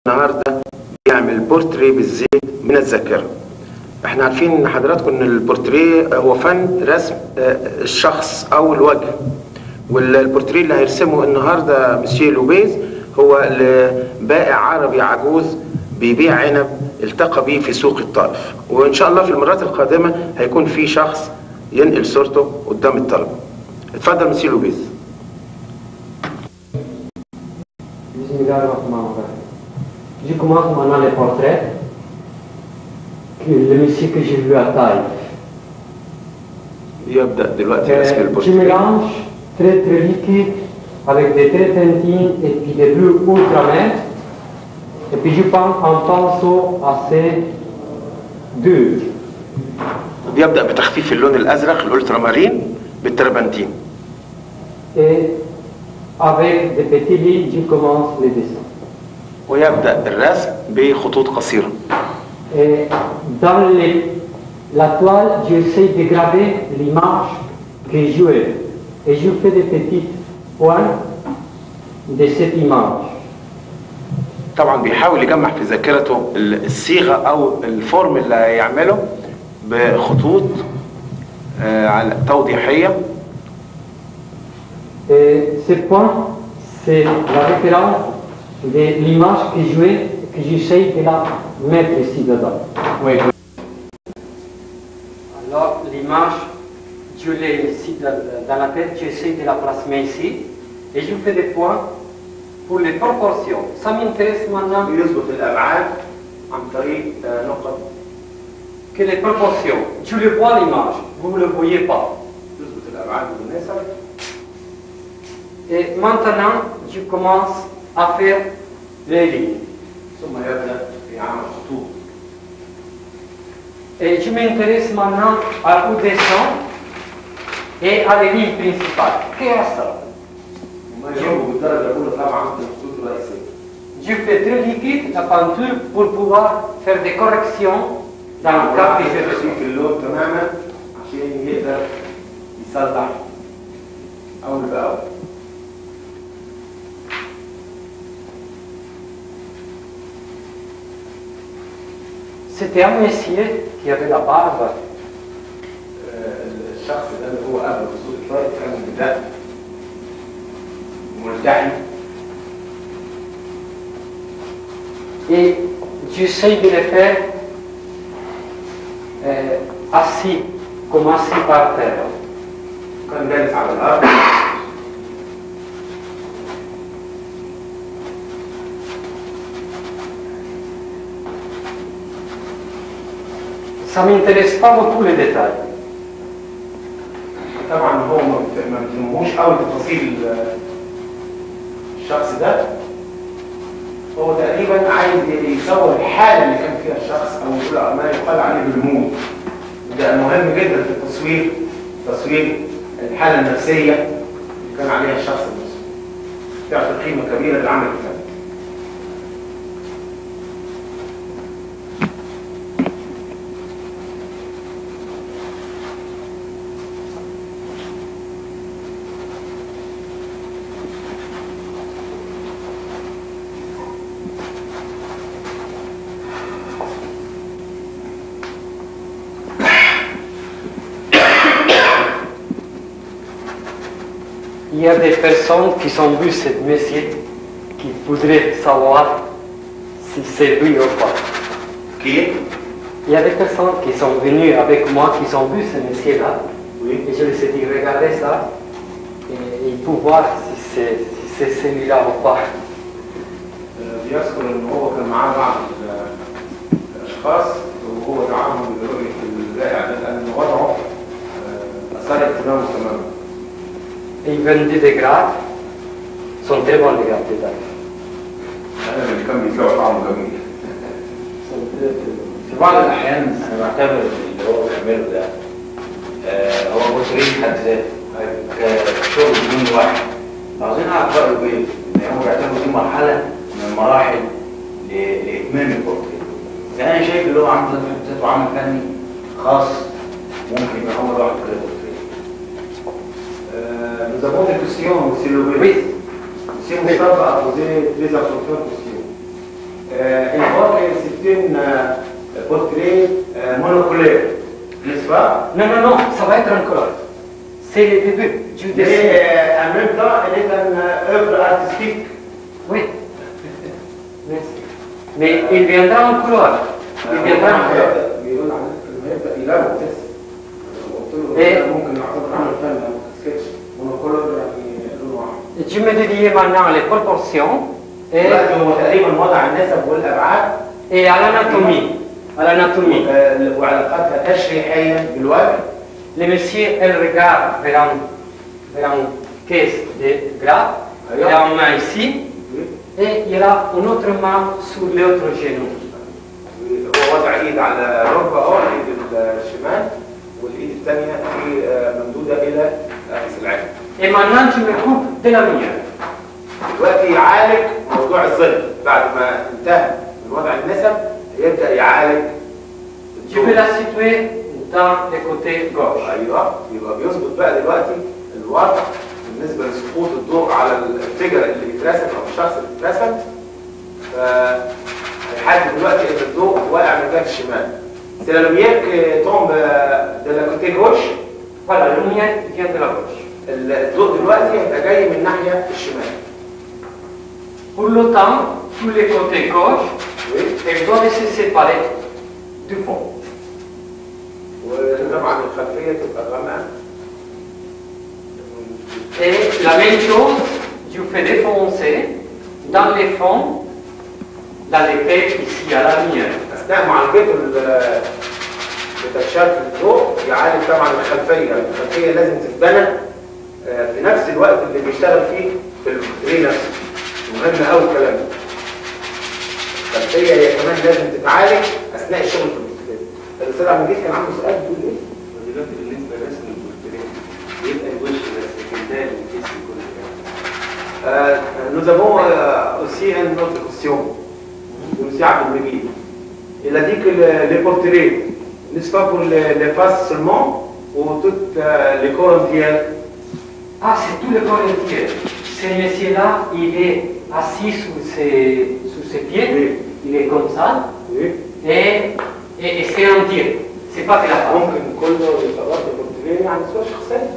النهارده بيعمل بورتريه بالزيت من الذاكره. احنا عارفين ان حضراتكم ان البورتريه هو فن رسم الشخص او الوجه، والبورتريه اللي هيرسمه النهارده مسيو لوبيز هو لبائع عربي عجوز بيبيع عنب التقى بيه في سوق الطائف، وان شاء الله في المرات القادمه هيكون في شخص ينقل صورته قدام الطلبه. اتفضل مسيو لوبيز. Je commence maintenant les portraits. Le monsieur que j'ai vu à taille. يبدأ دلوقتي رسم Je البورتريه. mélange très liquide avec des trétentines et puis des bleus ultramer. Et puis je prends un pinceau assez dur. بيبدأ بتخفيف اللون الأزرق الألترا مارين بالتربنتين. Et avec des petits lignes, je commence les dessins. ويبدأ الرسم بخطوط قصيرة. Et dans la toile, j'essaie de graver l'image que je joue. Et je fais des petits points de cette image. طبعا بيحاول يجمع في ذاكرته الصيغة أو الفورم اللي هيعمله بخطوط توضيحية. Et ce point, c'est la référence de l'image que je jouais, que j'essaie de la mettre ici dedans. Oui. Alors, l'image, je l'ai ici dans la tête, j'essaie de la plasmer ici, et je fais des points pour les proportions. Ça m'intéresse maintenant يظبط الأبعاد عن طريق نقط. que les proportions. Je le vois l'image, vous ne le voyez pas. يظبط الأبعاد بالنسب. Et maintenant, je commence à faire les lignes. ثم يبدأ في عمل خطوط. Et je m'intéresse maintenant au dessin et à les lignes principales. Qu'est-ce que ça? وما يهمه بالدرجة الأولى طبعا الخطوط الرئيسية. Je fais très liquide la peinture pour pouvoir faire des corrections dans le cas que je في اللون تماما عشان يقدر يصلح أول بأول. C'était un monsieur qui avait la barbe. الشخص ده اللي هو قبل وصول الطائف كان بدأ ملتحي. Et j'essaie de le faire assis, comme assis par terre. كان جالس على الأرض. Ça ne m'intéresse pas beaucoup les détails. طبعا هو ما بتهموش قوي تفاصيل الشخص ده. هو تقريبا عايز يصور الحاله اللي كان فيها الشخص او يقول ما يقال عليه بالمود. ده مهم جدا في التصوير، تصوير الحاله النفسيه اللي كان عليها الشخص نفسه. تعطي قيمه كبيره للعمل الفني. Il y a des personnes qui ont vu cette monsieur qui voudraient savoir si c'est lui ou pas. Qui? Il y a des personnes qui sont venues avec moi qui ont vu ce monsieur-là. Oui. Et je leur ai dit, regardez ça. Et il faut voir si c'est celui-là ou pas. بيذكر ان هو كان معاه بعض الاشخاص وهو دعاهم برؤيه البائع ده لان وضعه اثار اهتمامه تماما. Ils vendaient des grappes, sont très bons les grappes détails. انا اللي كان بيبيعوا طعمه جميل. في بعض الأحيان أنا بعتبر اللي هو بيعمله ده هو بورتريه حد ذاته كشغل بدون واحد. عاوزين نعرف رأيه إيه؟ إن هو بيعتبر دي مرحلة من المراحل لإتمام البورتريه. يعني أنا شايف اللي هو عامل ذاته عمل فني خاص ممكن يبقى هو لوحده كده بورتريه. Nous avons des questions, monsieur Lobé. Oui. Monsieur Moustapha a posé plusieurs questions. On voit que c'est une portrait monoculaire, n'est-ce pas? Non, non, non, ça va être un couleur. C'est le début du dessin. Mais en même temps, elle est une œuvre artistique. Oui. Merci. Mais il viendra en couleur. Il viendra en couleur. بيقول لما يبدا يلعب تست قلت له ممكن نعتبر عمل فن او سكتش مونوكولور يعني لون واحد. Tu me dédies maintenant les proportions دلوقتي هو تقريبا وضع النسب والابعاد et à l'anatomie. À l'anatomie. وعلاقاتها تشريحيا بالوجه. Le monsieur, elle regarde vers une caisse de gras. Il a une main ici et il a une autre main sur l'autre genou. هو وضع ايد على ركبه اهو الايد الشمال والايد الثانيه ممدوده الى راس العين. Et maintenant tu me coupes de la lumière. دلوقتي يعالج موضوع الظل بعد ما انتهى من وضع النسب يبدا يعالج. Je vais la situer dans le côté gauche. ايوه يبقى بيظبط بقى دلوقتي الوضع بالنسبه لسقوط الضوء على الفيجر اللي بيترسم او الشخص اللي بيترسم. هيحدد دلوقتي ان الضوء واقع من جهه الشمال. C'est la lumière qui tombe de la côté gauche. Voilà, la lumière vient de la gauche. الضوء دلوقتي هيبقى جاي من ناحيه الشمال. Pour le temps, tous les côtés gauche, ils doivent se séparer du fond. وطبعا الخلفيه تبقى غامقه. Et la même chose, je fais défoncer dans les fonds, dans lesquels ici à la lumière. اثناء معالجته بتكشف الضوء يعالج طبعا الخلفيه لازم تتبنى في نفس الوقت اللي بيشتغل فيه في البورتريه نفسه. مهم قوي الكلام ده. الخلفيه هي كمان لازم تتعالج اثناء الشغل في البورتريه. الاستاذ عبد المجيد كان عنده سؤال بيقول ايه؟ دلوقتي بالنسبه لرسم البورتريه بيبقى الوش بس الكندال والجسم كله كده. Nous avons aussi une autre question de M. Abdelmegid. Il a dit que les portraits, n'est-ce pas pour les faces seulement ou toutes les corps entiers? Ah, c'est tout le corps entier. Ce monsieur-là, il est assis sous ses pieds, Oui. il est comme ça, Oui. et c'est entier. C'est pas de la face. ممكن كله يبقى برضه بورتريه يعني صورة شخصية.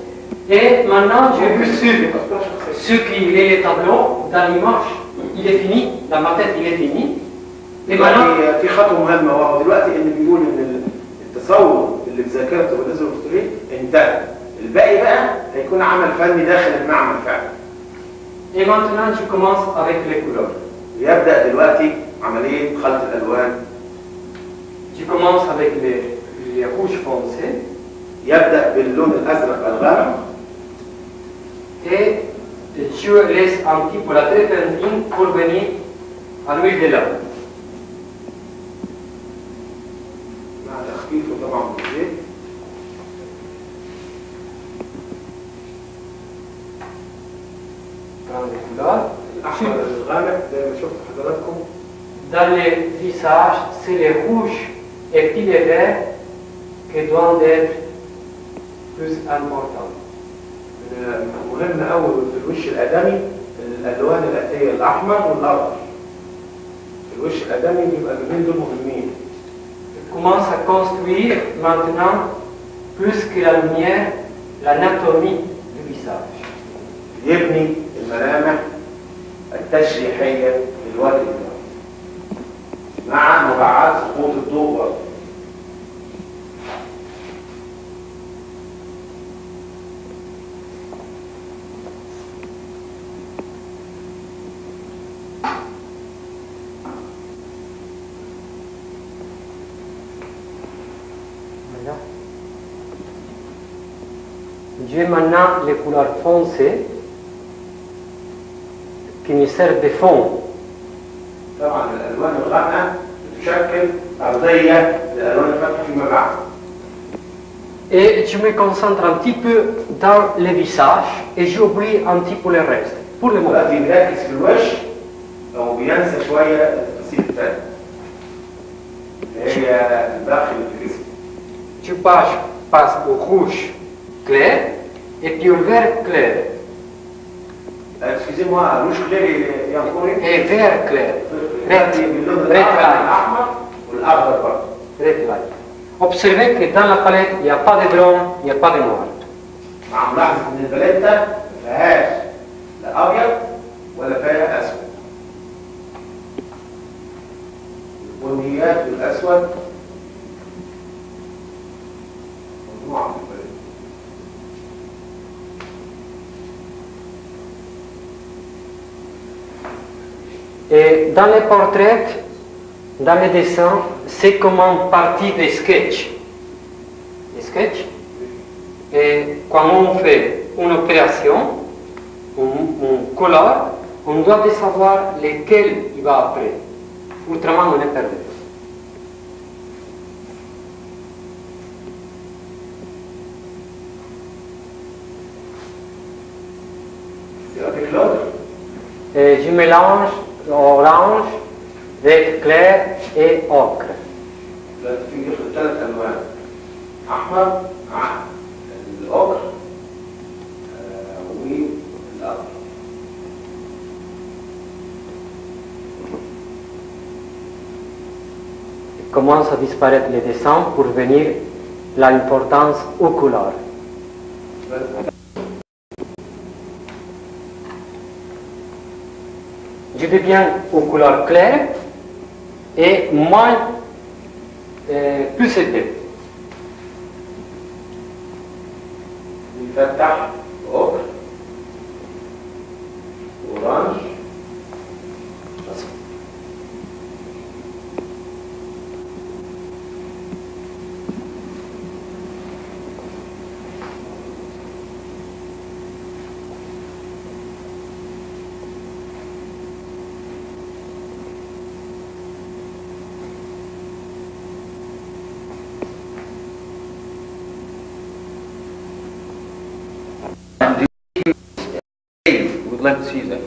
Et maintenant, j'ai vu يبقى صورة شخصية. ce qu'il est le tableau dans l'image. Il est fini, dans ma tête, il est fini. Et maintenant, دلوقتي في خطوة مهمة وهو دلوقتي إن بيقول إن التصور اللي في ذاكرته بالنسبة للبورتريه انتهى. الباقي بقى هيكون عمل فني داخل المعمل فعلا. et maintenant, je commence avec les couleurs. يبدأ دلوقتي عملية خلط الألوان. Je commence avec les rouges foncés. يبدأ باللون الأزرق الغامق. Et je laisse un petit peu la turpentine pour venir à l'huile de lave. مع تخفيفه طبعا بالزيت. Prendre les couleurs. الأحمر الغامق زي ما شفت حضراتكم. Dans le visage, c'est les rouges et puis les verts qui doivent être plus importants. مهم قوي في الوش الآدمي الألوان الآتية الأحمر والأخضر. في الوش الآدمي بيبقى اللونين دول مهمين. Je commence à construire maintenant, plus que la lumière, l'anatomie du visage. يبني الملامح التشريحية للوجه مع مراعاة سقوط الضوء برضه. Voilà. J'ai maintenant les couleurs foncées qui me servent de fond. طبعا الألوان الغامقة بتشكل أرضية للألوان الفاتحة فيما بعد. Et je me concentre un petit peu dans le visage et j'oublie un petit peu le reste. Pour le moment. دلوقتي بيركز في الوش أو بينسى شوية التفاصيل التانية. هي الداخل في الجسم. Tu passes au rouge clair et puis au vert clair Excusez-moi, rouge clair et encore une. et vert clair. باللون الأحمر الأحمر والأخضر برضه. Red light. Observez que dans la palette, il n'y a pas de blanc, il n'y a pas de noir. مع ملاحظة إن الباليتة ما فيهاش لا أبيض ولا فيها أسود. البنيات والأسود ممنوع في الباليتة. Et dans les portraits, dans les dessins, c'est comme une partie des sketchs. Les sketchs. Et quand on fait une opération, on colore, on doit savoir lequel il va après. Autrement, on est perdu. C'est avec l'autre. Et je mélange orange, vert clair et ocre. لا تيجي في الثلاث ألوان أحمر مع الأخضر والأبيض. Commence à disparaître les dessins pour venir l'importance aux couleurs. Je deviens aux couleurs claires et moins plus épais. يفتح أخضر أورانج أصفر. Would like to see that.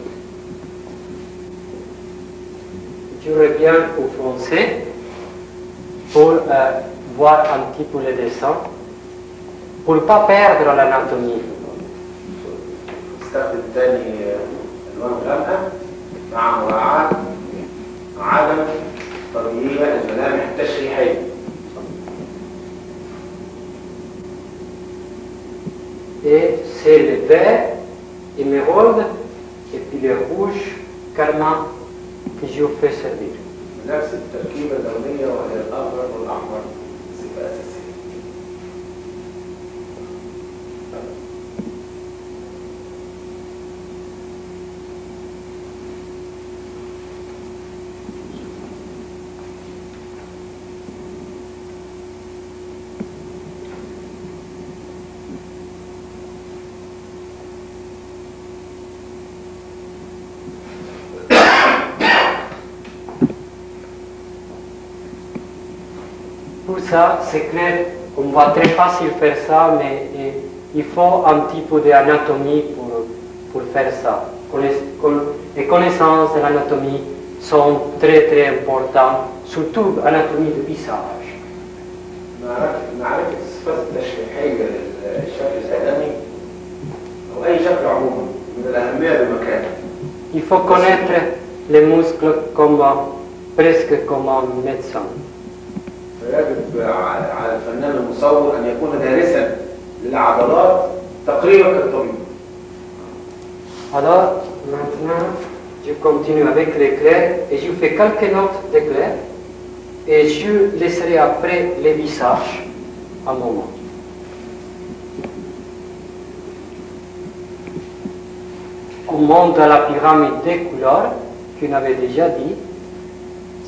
Je reviens au français pour voir un petit peu les dessins, pour ne pas perdre l'anatomie. استخدم تاني ألوان غامقة مع مراعاة عدم تغيير الملامح التشريحية. Et c'est le vert, émeraude, et puis le rouge, carmin, que je fais servir. نفس التركيبة اللونية وهي الأخضر والأحمر صفة أساسية. Pour ça, c'est clair, on va très facile faire ça, mais il faut un petit peu d'anatomie pour faire ça. Les connaissances de l'anatomie sont très très importantes, surtout l'anatomie du visage. معرفة الصفات التشريحية للشكل الآدمي أو أي شكل عموما من الأهمية بمكان. Il faut connaître les muscles presque comme un médecin. فيجب على الفنان المصور أن يكون دارسا للعضلات تقريبا كالطبيب. Alors, maintenant, je continue avec l'éclair et je fais quelques notes d'éclair et je laisserai après les visages un moment. On monte à la pyramide des couleurs qu'on avait déjà dit,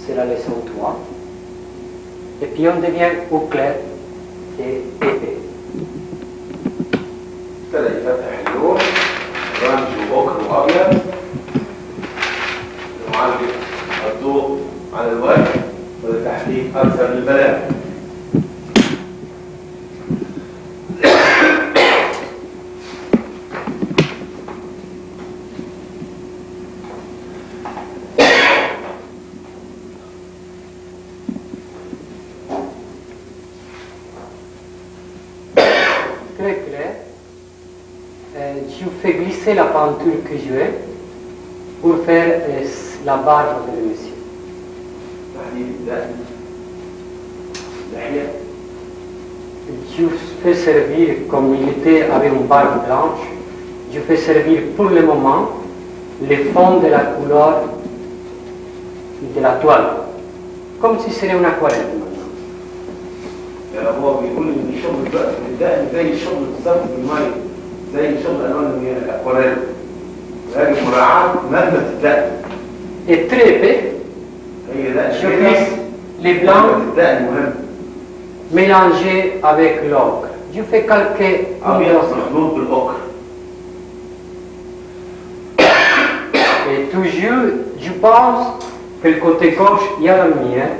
c'est la leçon 3. Et puis on devient au clair et épais. ابتدى يفتح اللون اورانج واوكر وابيض لمعالجه الضوء على الوجه ولتحديد اكثر للملامح. Très clair. Je fais glisser la peinture que je veux pour faire la barbe de monsieur. تحديد الدقن اللحية. Je fais servir, comme il était avec une barbe blanche, je fais servir pour le moment les fonds de la couleur de la toile, comme si c'était une aquarelle maintenant. هو بيقول ان الشغل دلوقتي في الدقن زي الشغل بالظبط بالميه، زي شغل الوان الاكواريل، ويجب مراعاة مادة الدقن. Et très épais, هي ده je glisse les blancs الدقن مهم. mélangés avec l'ocre. Je fais quelques ابيض مخلوط بالاوكر. Et toujours, je pense que le côté gauche, il y a la lumière,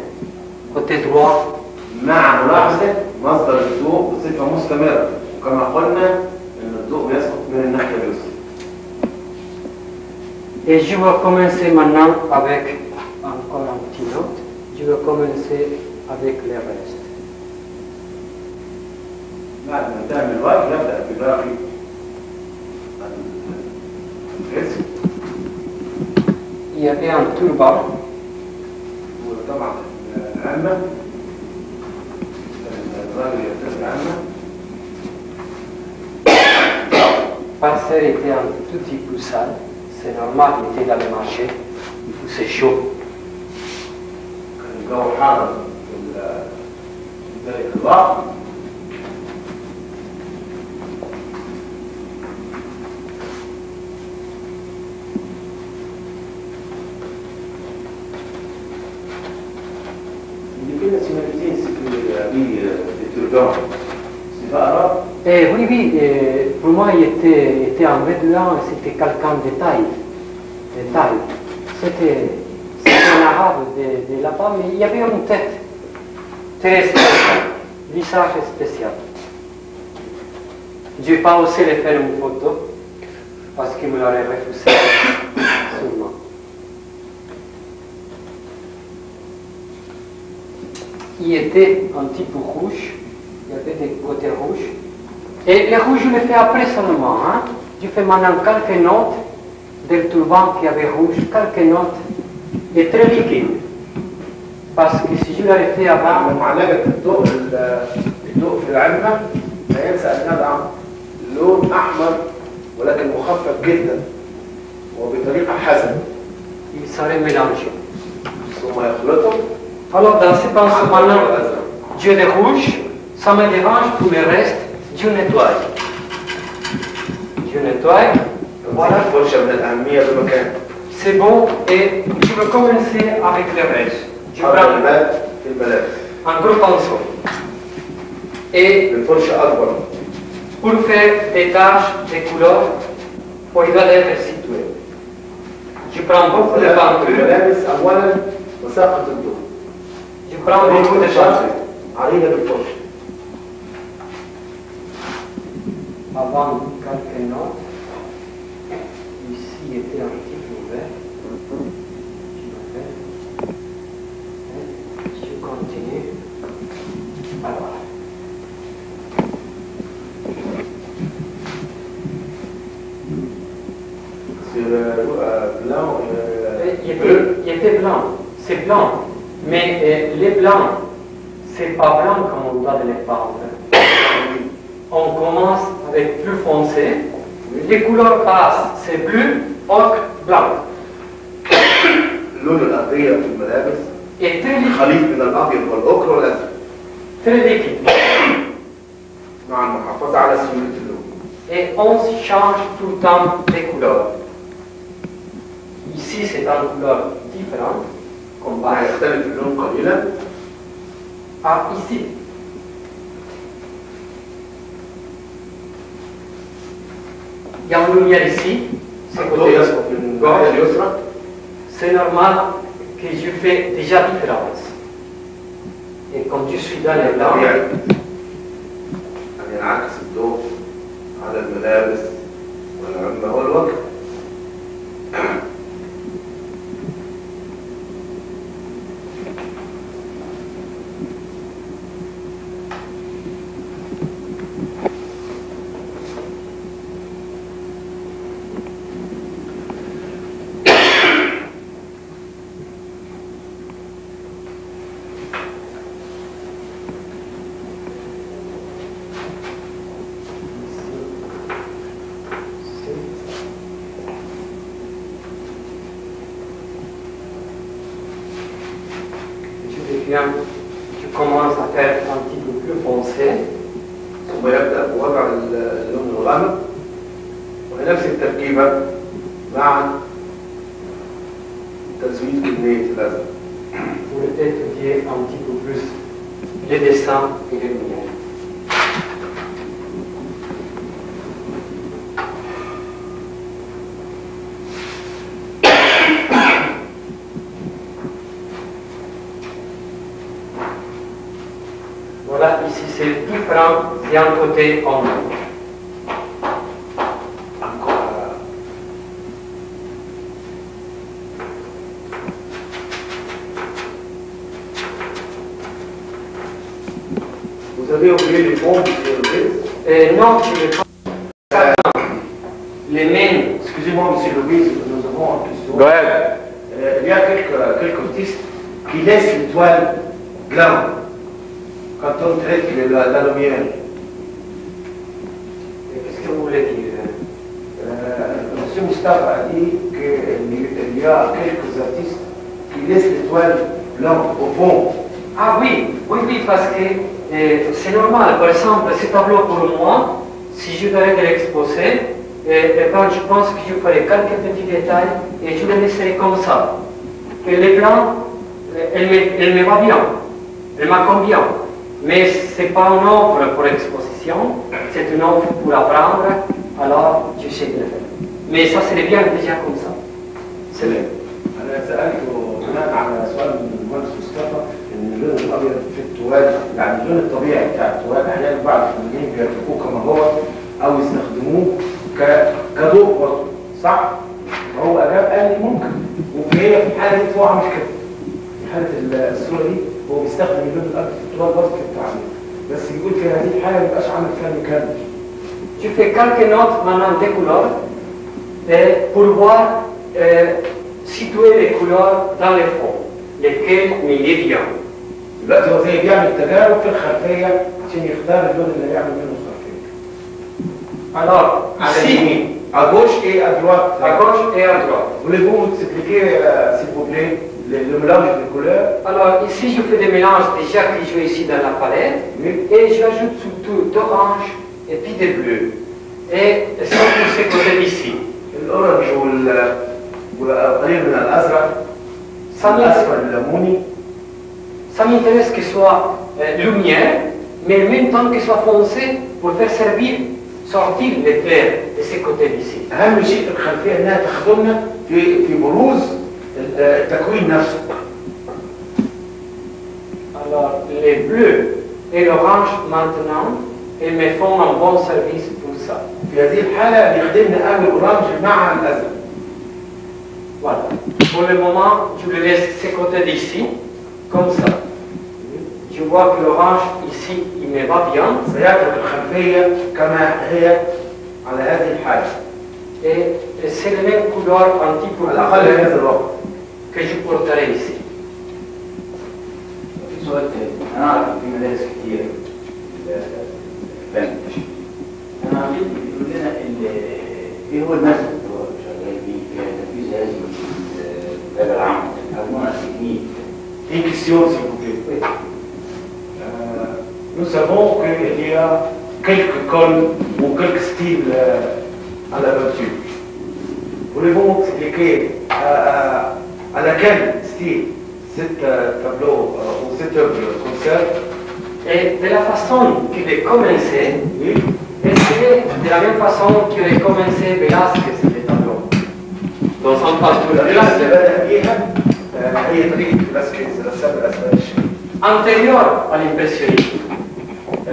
côté droit, مع ملاحظة مصدر الضوء بصفة مستمرة، وكما قلنا ان الضوء بيسقط من الناحية اليسرى. et je vais commencer maintenant avec encore un petit note. Je vais commencer avec les restes. بعد ما انتهى من الوقت يبدأ بباقي الرسم. Il y avait un turban, وطبعا العامة الراجل يرتدي العامة. Passer était un tout petit peu sale. C'est normal, il était dans le marché, il c'est chaud. كان الجو حار في ذلك الوقت. Il y a des nationalités, c'est que des Turcs, c'est pas arabe. Et oui, oui, pour moi, il était un Bédouin, c'était quelqu'un de taille. C'était un arabe de là-bas, mais il y avait une tête très spéciale, visage spécial. Je n'ai pas osé le faire une photo, parce qu'il me l'aurait refusé, sûrement. Il était un petit peu rouge, il y avait des côtés rouges. Et le rouge, je le fais après seulement. Hein? Je fais maintenant quelques notes del turban qui avait rouge, quelques notes, et très liquide. Parce que si je l'avais fait avant, معالجة الضوء في العلمة لا ينسى أن يضع لون أحمر ولكن مخفف جدا وبطريقة حسنة il serait mélangé. ثم يخلطه. Alors, dans ce sens, maintenant, je le rouge, ça me dérange pour le reste, je nettoie. Je nettoie, voilà, الفرشة من الأهمية بمكان. c'est bon, et je vais commencer avec le reste. Je حط prends الماء في الملابس. un gros pinceau. Et بالفرشة أكبر. pour faire des taches de couleur, il doit être situé. Je prends beaucoup de في peinture, الملابس أولا مساقط الضوء. je prends beaucoup de peinture. عريضة بالفرشة. Avant quelques notes, ici était un petit peu ouvert. Je continue. Alors. Sur blanc Il était blanc, c'est blanc, mais les blancs, c'est pas blanc comme on doit les peindre. On commence avec plus foncé, les couleurs passent, c'est bleu, ocre, blanc. اللون الأرضية في الملابس Et très liquide, خليط من الأبيض والأخضر والأزرق très liquide. مع المحافظة على سيولة اللون. Et on change tout le temps les couleurs. Ici, c'est une couleur différente, comme base. يختلف اللون قليلا. Ah, ici. Il y a une lumière ici, c'est الضوء côté يسقط من الناحية اليسرى. c'est normal que je fais déjà différence. Et comme je suis dans les blancs, طبيعي أن ينعكس الضوء على الملابس والعمة والوجه. tu commences à faire un petit peu plus foncé. ثم يبدأ بوضع اللون الغامق ونفس التركيبة مع تزويد كمية الأزرق. Pour étudier un petit peu plus les dessins et les lumières. Voilà, ici c'est différent d'un côté en haut. Vous avez oublié les fonds Non, je vais pas. Les mêmes. Excusez-moi, monsieur Louis, nous avons en question. Il y a quelques artistes qui laissent l'étoile blanche quand on traite la lumière. Qu'est-ce que vous voulez dire? Monsieur Moustapha a dit qu'il y a quelques artistes qui laissent l'étoile blanche au fond. Ah oui, parce que c'est normal. Par exemple, ce tableau pour moi, si je devais l'exposer, ben, je pense que je ferai quelques petits détails et je le laisserai comme ça. Et les blancs, elle me va bien, elle m'accombe bien. Mais ce n'est pas une œuvre pour exposition, c'est une œuvre pour apprendre, alors je sais de le faire. Mais ça serait bien déjà comme ça. C'est bien. أنا سألته بناء على سؤال من المهندس مصطفى إن اللون الأبيض في التوال يعني اللون الطبيعي بتاع التوال أحيانا بعض الفنانين بيرتبوه كما هو أو يستخدموه كضوء برضه صح؟ فهو أجاب قال لي ممكن وهي في الحالة دي هو عامل كده في حالة الصورة دي هو بيستخدم اللون الأبيض في التوال برضه في التعبير بس يقول في هذه الحالة ما يبقاش عامل فن كامل. Je fais quelques notes maintenant des couleurs pour voir situer les couleurs dans les fonds, lesquels m'y bien. دلوقتي هو زي بيعمل تجارب في الخلفية عشان يختار اللون اللي هيعمل منه الخلفية. Alors, ici, à gauche et à droite. À gauche et à droite. Voulez-vous m'expliquer, s'il vous plaît, le mélange des couleurs? Alors, ici, je fais des mélanges déjà que je joue ici dans la palette. Oui. Et j'ajoute surtout d'orange et puis de bleu. Et ça, pour ce côté d'ici. الأورنج وقليل من الأزرق. الأصفر الليموني. Ça m'intéresse qu'il soit lumière, mais en même temps qu'il soit foncé pour faire sortir l'éclair de ce côté d'ici. أهم شيء في الخلفية إنها تخدمنا في بروز التكوين نفسه. Alors, les bleus et l'orange maintenant, ils me font un bon service pour ça. في هذه الحالة بيخدمنا قوي الأورنج مع الأزرق. Voilà. Pour le moment, je le laisse ce côté d'ici, comme ça. Je vois que l'orange ici, il me va bien. سيترك الخلفية كما هي على هذه الحالة. Et c'est les mêmes couleurs un petit peu على الأقل هذا الوقت. que je porterai ici. في سؤال تاني، أنا أعرف إن في مدارس كتير الفن. أنا عايزين يقول لنا إيه هو المثل اللي هو شغال بيه في تنفيذ هذه الآلة العامة أو نوع التكنيك. Une question, s'il vous plaît. Nous savons qu'il y a quelques cols ou quelques styles à la peinture. Voulez-vous m'expliquer à laquel style cet tableau ou cette œuvre concerne? Et de la façon qu'il est commencé, Oui. c'est de la même façon qu'il est commencé Velázquez le tableau. Dans un tableau de اللي بدأ بيها هي طريقة فلاسكيز رسام الأسباني الشهير. antérieur à l'impressionnisme.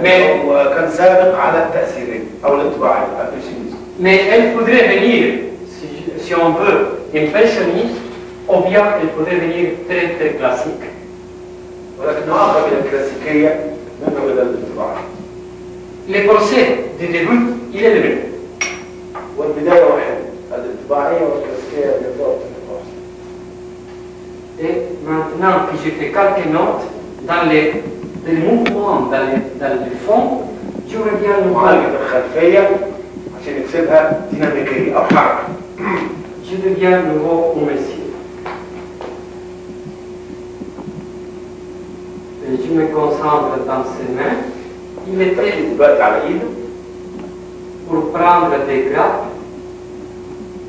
Mais, وكان سابق على التأثيرين أو الانطباعين الإمبرسيونيزم. mais elle faudrait venir, si on veut, impressionniste, ou bien elle faudrait venir très très classique. ولكنه أقرب إلى الكلاسيكية منه إلى الانطباعين. Le procès du début, il est le même. والبداية واحدة الانطباعية والكلاسيكية بالضبط. Et maintenant que j'ai fait quelques notes dans les mouvements, dans le fond, je reviens à nouveau. معالجة الخلفية عشان يكسبها ديناميكية أو حركة. Je deviens nouveau au Messie. je me concentre dans ses mains. Il était دلوقتي على ايده pour prendre des grappes.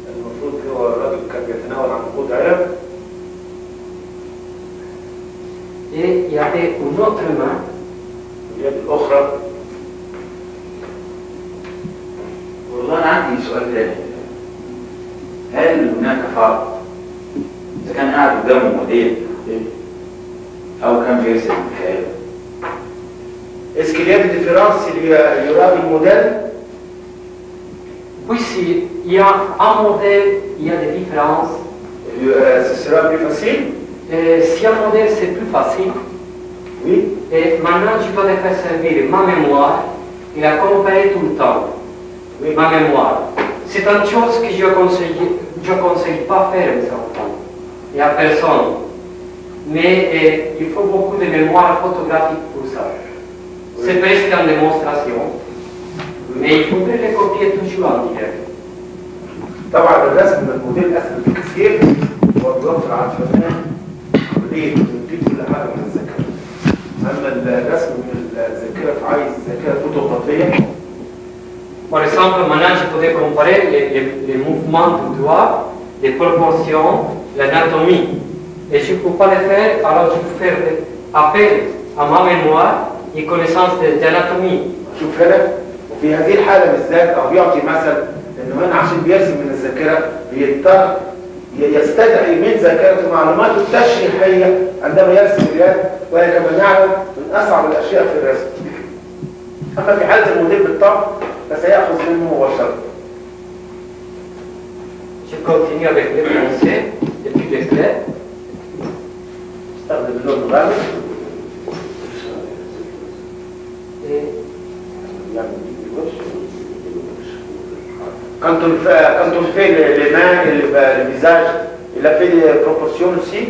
المفروض هو الراجل كان بيتناول عن وقود علب Et il y avait une autre main اليد الاخرى. والله أنا عندي سؤال تاني. هل هناك فرق إذا كان قاعد قدامه موديل أو كان بيرسم بخياله؟ Est-ce qu'il y a des différences s'il y aura une modèle? Oui, s'il y a un modèle, il y a des différences. Ce sera plus facile? Si un modèle c'est plus facile, Oui. et maintenant je dois te faire servir ma mémoire et la comparer tout le temps. Oui. Ma mémoire. C'est une chose que je ne conseille pas faire aux enfants et à personne. Mais il faut beaucoup de mémoire photographique pour ça. C'est presque une démonstration. Mais il faudrait les copier toujours en direct. طبعا الرسم من الموديل اسهل بكثير وبيوفر على الفنان عمليه تنفيذ كل حاجه من الذاكره. اما الرسم من الذاكره فعايز ذاكره فوتوغرافيه. Par exemple, maintenant je pourrais comparer les mouvements du doigt, les proportions, l'anatomie. Et je ne peux pas le faire, alors je peux faire appel à ma mémoire et connaissance d'anatomie. شوف هنا وفي هذه الحاله بالذات او بيعطي مثل انه هنا عشان بيرسم من الذاكره بيضطر يستدعي من ذاكرته معلوماته التشريحيه عندما يرسم اليد وهي كما نعلم من اصعب الاشياء في الرسم. اما في حاله الموديل بالطبع فسيأخذ منه مباشره. Je continue avec le français et puis les traits. استخدم اللون الغامق. Quand on fait les mains et le visage, il a fait des proportions aussi.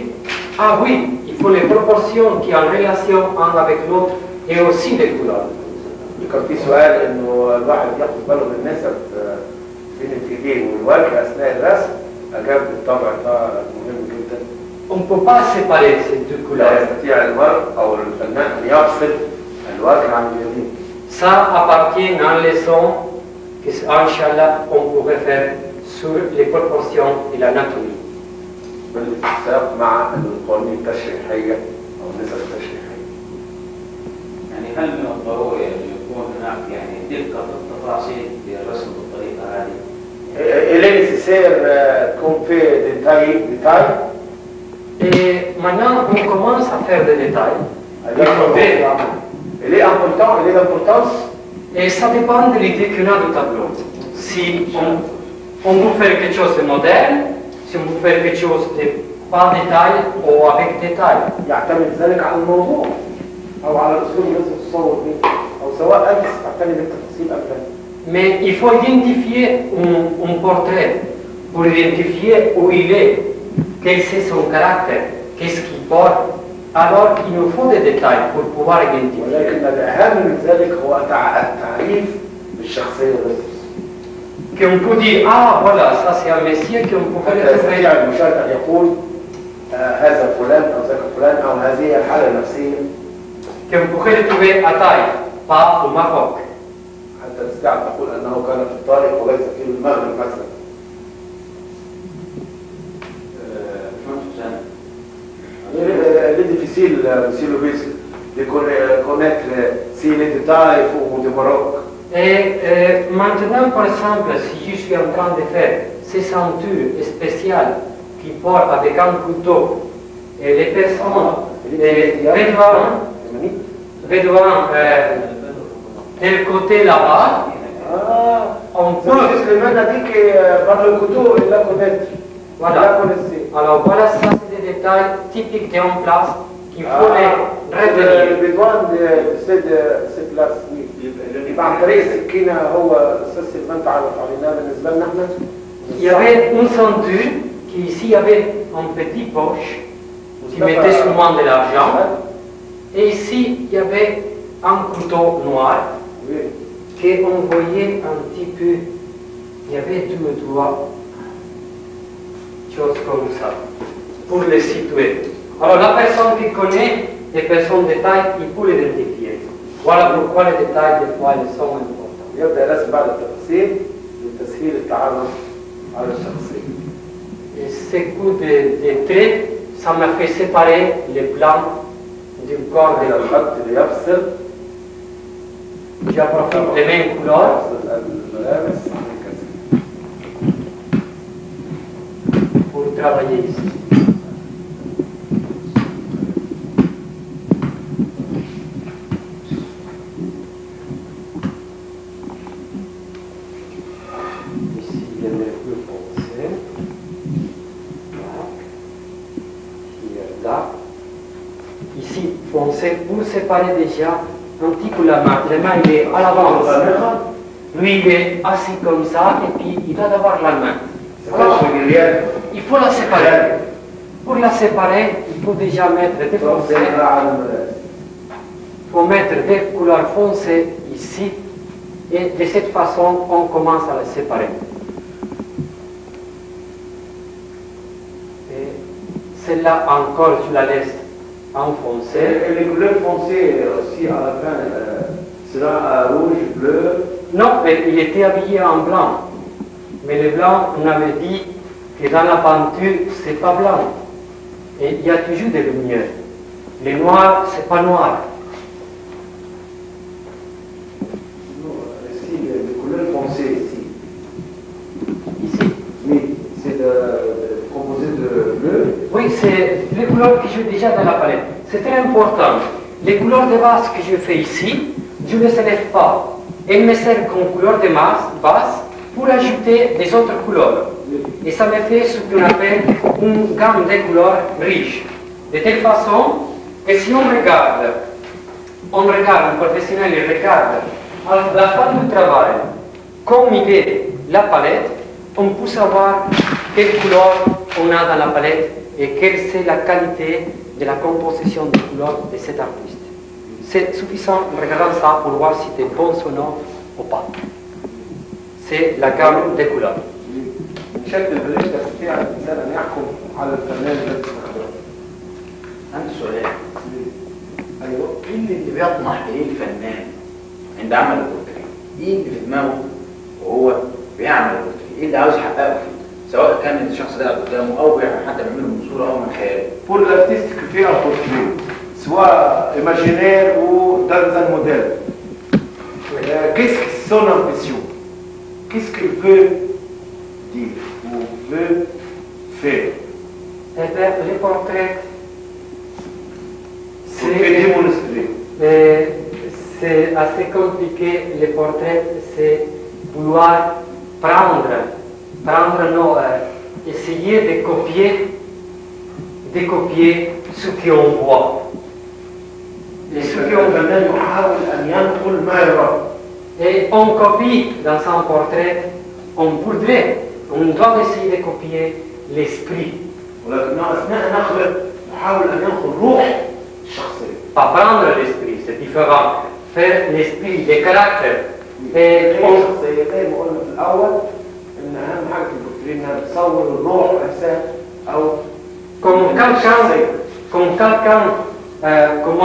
Ah oui, il faut les proportions qui sont en relation un avec l'autre et aussi les couleurs. كان في سؤال انه الواحد ياخد باله من النسب بين الايدين والوجه اثناء الرسم. اجاب بالطبع ده مهم جدا. On ne peut pas séparer ces deux لا couleurs. يستطيع المرء او الفنان ان يفصل الوجه عن اليدين. Ça appartient à une leçon que, Inch'Allah, on pourrait faire sur les proportions et l'anatomie. بالاتساق مع القوانين التشريحيه او النسب التشريحيه. يعني هل من الضروري أن يكون هناك يعني دقة في التفاصيل للرسم بالطريقة هذه؟ Il est nécessaire qu'on fait des détails. Et maintenant, on commence à faire des détails. Il est important, il est d'importance. Et ça dépend de l'idée qu'on a du tableau. Si on veut faire quelque chose de moderne, si on veut faire quelque chose de pas détail ou avec détail. يعتمد ذلك على الموضوع او على الاسلوب اللي لازم تصور بيه او سواء انت تعتمد التفاصيل ابدا. Mais il faut identifier un portrait pour identifier où il est, quel c'est son caractère, qu'est-ce qu'il porte. Alors il nous faut des détails pour pouvoir identifier. ولكن الاهم من ذلك هو التعريف بالشخصيه الرسم. Qu'on peut dire, ah voilà, ça c'est un monsieur qu'on pouvait le يستطيع trouver. المشاهد ان يقول هذا فلان او ذاك فلان او هذه الحاله النفسيه. Qu'on pourrait le trouver à taille, pas au Maroc. حتى تستطيع ان تقول انه كان في الطريق وليس في المغرب مثلا. Il est difficile, monsieur Louis, de connaître si les détails ou de Maroc. Et maintenant, par exemple, si je suis en train de faire ces ceintures spéciales qui portent avec un couteau, et les personnes, Bédouin, tel côté là-bas, on peut. Suleiman a dit que par le couteau, il la connaît. Voilà. Il la connaissait. Alors voilà, ça c'est des détails typiques d'un place qu'il faut les retenir. البدوان cette place oui. يبقى عن طريق السكينه هو الاستاذ سليمان تعرف علينا بالنسبه لنا احنا. Il y avait une ceinture qui ici y avait un petit poche qui mettait sûrement de l'argent. Et ici il y avait un couteau noir qu'on voyait un petit peu. Il y avait deux doigts, choses comme ça, pour les situer. Alors la personne qui connaît des personnes de taille, il faut l'identifier. Voilà pourquoi les détails des fois ils sont importants. يبدأ الرسم بعد التفاصيل لتسهيل التعرف على الشخصية. Et ce coup de trait, ça m'a fait séparer les blancs du corps de هذا l'autre. الخط اللي يفصل J'approfite les mêmes couleurs يفصل الملابس عن الكسر. pour travailler ici. Ici, il y a les plus foncés. Là. Là. Ici, foncé pour séparer déjà un petit peu la main. La main, il est à l'avance. Lui, il est assis comme ça et puis il va avoir la main. Alors, il faut la séparer. Pour la séparer, il faut déjà mettre des foncés. Il faut mettre des couleurs foncées ici. Et de cette façon, on commence à les séparer. Et celle-là encore, je la laisse enfoncée. Et les couleurs foncées aussi à la fin sera rouge, bleu. Non, mais il était habillé en blanc. Mais le blanc, on avait dit que dans la peinture, c'est pas blanc. Et il y a toujours des lumières. Le noir, c'est pas noir. Ici, les couleurs foncées ici. Ici. Oui, c'est composé de bleu. Oui, c'est les couleurs que j'ai déjà dans la palette. C'est très important. Les couleurs de base que je fais ici, je ne les élève pas. Elles me servent comme couleur de base pour ajouter des autres couleurs. Et ça me fait ce qu'on appelle une gamme de couleurs riche. De telle façon que si on regarde, un professionnel il regarde à la fin du travail, comme il est la palette, on peut savoir quelle couleur on a dans la palette et quelle c'est la qualité de la composition des couleurs de cet artiste. C'est suffisant en regardant ça pour voir si c'est bon ou non ou pas. C'est la gamme des couleurs. بشكل بليغ يستطيع الانسان ان يحكم على الفنان الذي استخدمه. عندي سؤال. ايوه. ايه اللي بيطمح اليه الفنان عند عمل البورتريه؟ ايه اللي في دماغه وهو بيعمل البورتريه؟ ايه اللي عاوز يحققه فيه؟ سواء كان الشخص ده قدامه او حتى بيعمله من صوره او من خياله. Pour l'artiste qui fait un portrait, soit imaginaire ou dans un modèle, qu'est-ce que son ambition? Qu'est-ce qu'il veut dire ou veut faire? Eh bien, les portraits, Pour que démontrer. c'est assez compliqué. Les portraits, c'est vouloir prendre non, essayer de copier ce qu'on voit. Et ce qu'on voit. الفنان يحاول ان ينقل ما يراه. Et on copie dans un portrait, on doit essayer de copier l'esprit. ولكنه اثناء نخلق نحاول ان ينقل روح الشخصيه. Pas prendre l'esprit, c'est différent. Faire l'esprit, les caractères. Et الشخصيه زي ما قلنا في الاول ان اهم حاجه في البورتريه انها بتصور الروح نفسها او comme quelqu'un, comme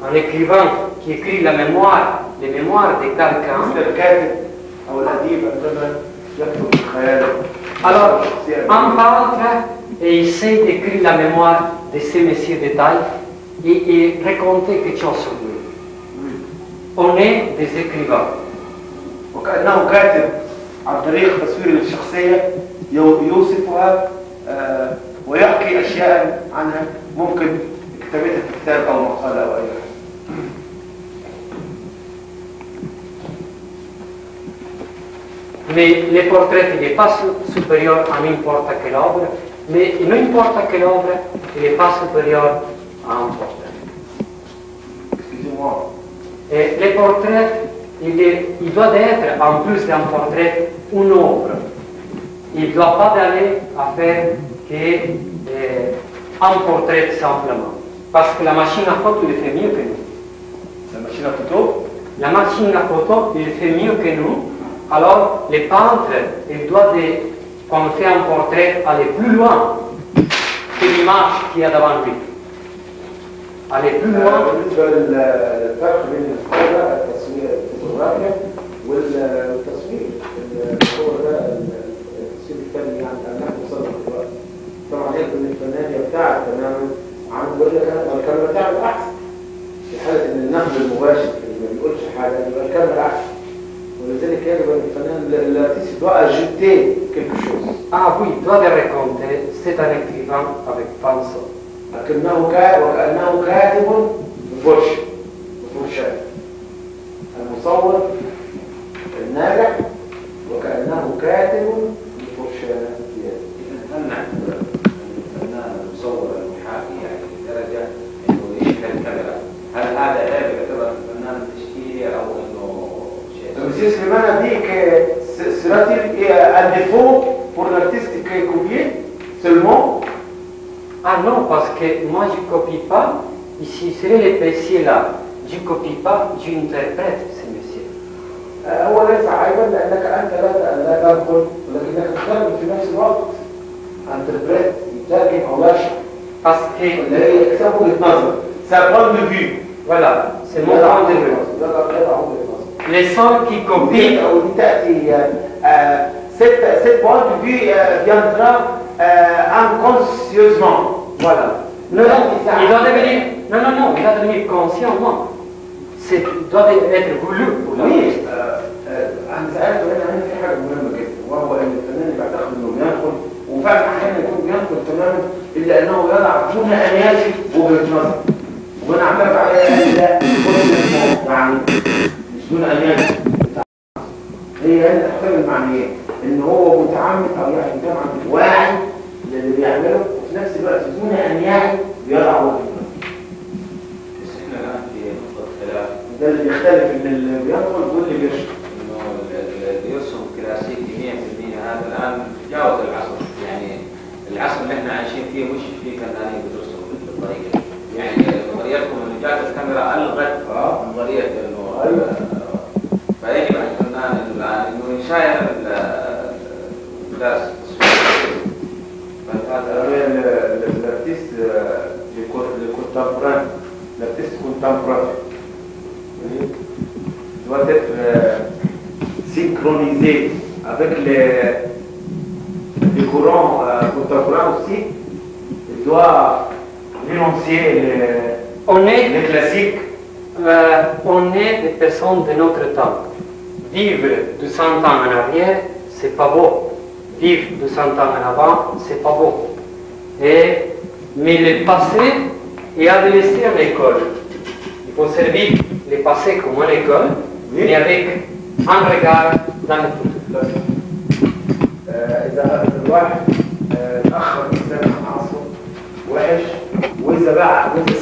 un écrivain qui écrit la mémoire, les mémoires de quelqu'un. مثل الكاتب او الاديب عندما يكتب خياله. Alors, un peintre essaie d'écrire la mémoire de ces messieurs de taille et raconter quelque chose sur lui. On est des écrivains. وكأنه كاتب عن طريق تصوير الشخصية يوصفها ويحكي أشياء عنها ممكن كتابتها في كتاب أو مقالة أو أي حاجة. Mais les portraits, il n'est pas supérieur à n'importe quelle œuvre, mais n'importe quelle œuvre, il n'est pas supérieur à un portrait. Excusez-moi. Et les portraits, il doit être, en plus d'un portrait, une œuvre. Il ne doit pas aller à faire qu'un portrait simplement. Parce que la machine à photo, il fait mieux que nous. La machine à photo. La machine à photo, il fait mieux que nous. Alors, les peintres, ils doivent, quand on fait un portrait, aller plus loin que l'image qu'il y a devant lui. aller plus loin. بالنسبه للفرق بين الصوره التصوير الفوتوغرافيا والتصوير الصور ده التصوير الفني يعني انا وصلنا دلوقتي طبعا يبدو ان الفنان يبتعد تماما عن يقول لك انا الكاميرا بتاعتي احسن في حاله ان النقد المباشر اللي ما بيقولش حاجه يبقى الكاميرا احسن ولذلك يجب ان الفنان l'artiste doit ajouter quelque chose. Ah oui, il doit les raconter, c'est un écrivain avec pinceau. وكأنه كاتب بفرشاة المصور الناجح وكأنه كاتب بفرشاة هل نعتبر الفنان المصور المحاكي يعني لدرجة انه يشبه الكاميرا؟ هل هذا عيب يعتبر الفنان التشكيلي او انه شيء؟ Monsieur Slimane a dit que sera-t-il un défaut pour l'artiste qui est copié seulement? Ah non, parce que moi je ne copie pas, ici c'est l'épicier là, je ne copie pas, j'interprète ces messieurs. هو ليس عيبا لانك انت لا تدخل ولكنك تتكلم في نفس الوقت انتربريت يترجم او يشرح Parce que, اللي هي يكسب وجهه نظر سابون دو فيو voilà, c'est mon point de vue. Les seuls qui copient, ودي تاتي cette point de vue viendra inconscieusement. voilà. Non, non, il doit devenir, non, il doit devenir consciemment. Il doit être voulu pour la Oui, انا سالته هنا في حاجه مهمه جدا وهو ان الفنان بيعتقد انه بيدخل وفعلا احيانا يكون بيدخل تماما الا انه يضع دون ان يجد وجهه نظر وانا عمال عليه لا يعني مش دون ان يجد هي هنا تحتمل المعنيين ان هو متعمد او يعني طبعا واعي للي بيعمله وفي نفس الوقت دون ان يعي بيضع وجهه نظر. بس احنا الان في نقطة خلاف ده اللي بيختلف ان اللي بيدخل واللي بيشرح. انه اللي يرسم كلاسيكي 100% هذا الان تجاوز العصر، يعني العصر اللي احنا عايشين فيه مش فيه فنانين بيدرسوا بالطريقة دي. يعني نظريتكم انه جات الكاميرا الغت نظرية انه فيجب على الفنان انه يشاير الدرس l'artiste contemporain, l'artiste contemporain doit être synchronisé avec les courants contemporains aussi. Il doit dénoncer les classiques. On est des personnes de notre temps. Vivre de 100 ans en arrière, c'est pas beau. Vivre de 100 ans en avant, c'est pas beau. Mais le passé est à laisser à l'école. Il faut servir le passé comme à l'école, mais avec un regard dans le futur. إذا الواحد تأخر إنسان عن عصره وحش وإذا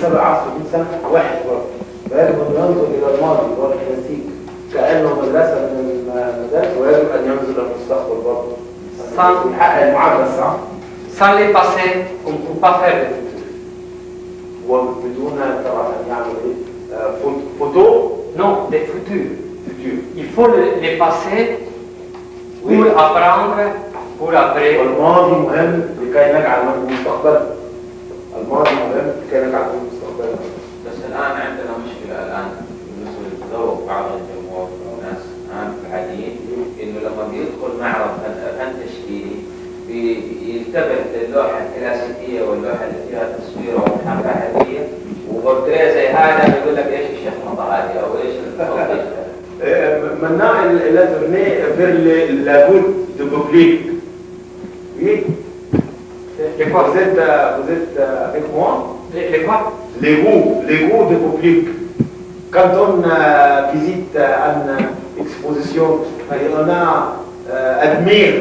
سبق عصره إنسان وحش برضه فيجب أن ينظر إلى الماضي والكلاسيك كأنه مدرسة من المدارس ويجب أن ينظر إلى المستقبل برضه يحقق المعادلة الصح. Sans le passé, on ne peut pas faire le futur. وبدون طبعا أن يعمل فوتو Non, le futur. Il faut le passé pour apprendre, pour après. والماضي مهم لكي نجعل المستقبل. الماضي مهم لكي نجعل المستقبل. بس الان عندنا مشكله الان بالنسبه للتذوق بعض الجمهور والناس الان العاديين انه لما بيدخل معرض فن تشكيلي بينتبه للوحه الكلاسيكيه واللوحه اللي فيها تصوير ومحاكاه عاديه وبورتريه زي هذا بيقول لك ايش الشخمطه هذه او ايش التوضيح. Maintenant, il a tourné vers la goutte de public. Oui. Vous êtes avec moi? Les quoi? Les goûts de public. Quand on visite une exposition, on a admiré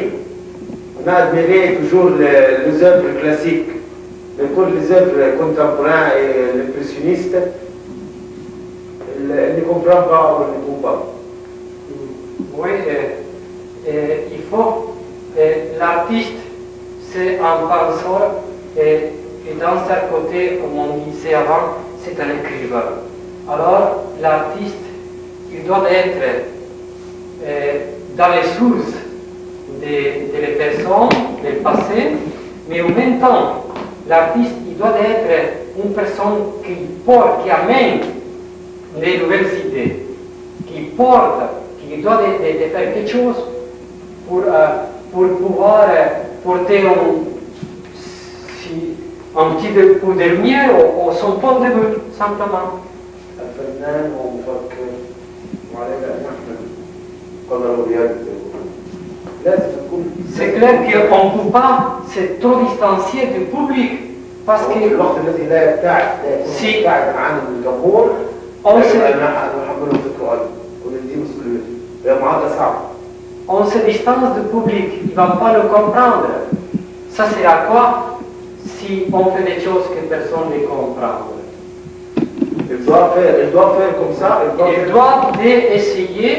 toujours les œuvres classiques, mais pour les œuvres contemporaines et l'impressionniste, il ne comprend pas ou ne trouve pas. Oui, il faut. L'artiste, c'est un penseur et dans ce côté, comme on disait avant, c'est un écrivain. Alors, l'artiste, il doit être dans les sources des personnes, du passé, mais en même temps, l'artiste, il doit être une personne qui porte, qui amène des nouvelles idées, qui porte, qui doit de faire quelque chose pour pouvoir porter un petit coup de lumière au son point de vue, simplement. الفنان ومفكر وعلينا ان احنا قدر بيد لازم نكون C'est clair qu'on ne peut pas se trop distancier du public parce que الوقت الذي لا يبتعد عن الجمهور نحمله فكره ايضا ونديه مسؤوليته هي معادله صعبه. on se distance du public, il ne va pas le comprendre. Ça c'est à quoi si on fait des choses que personne ne comprend. Il doit faire comme ça. Il doit essayer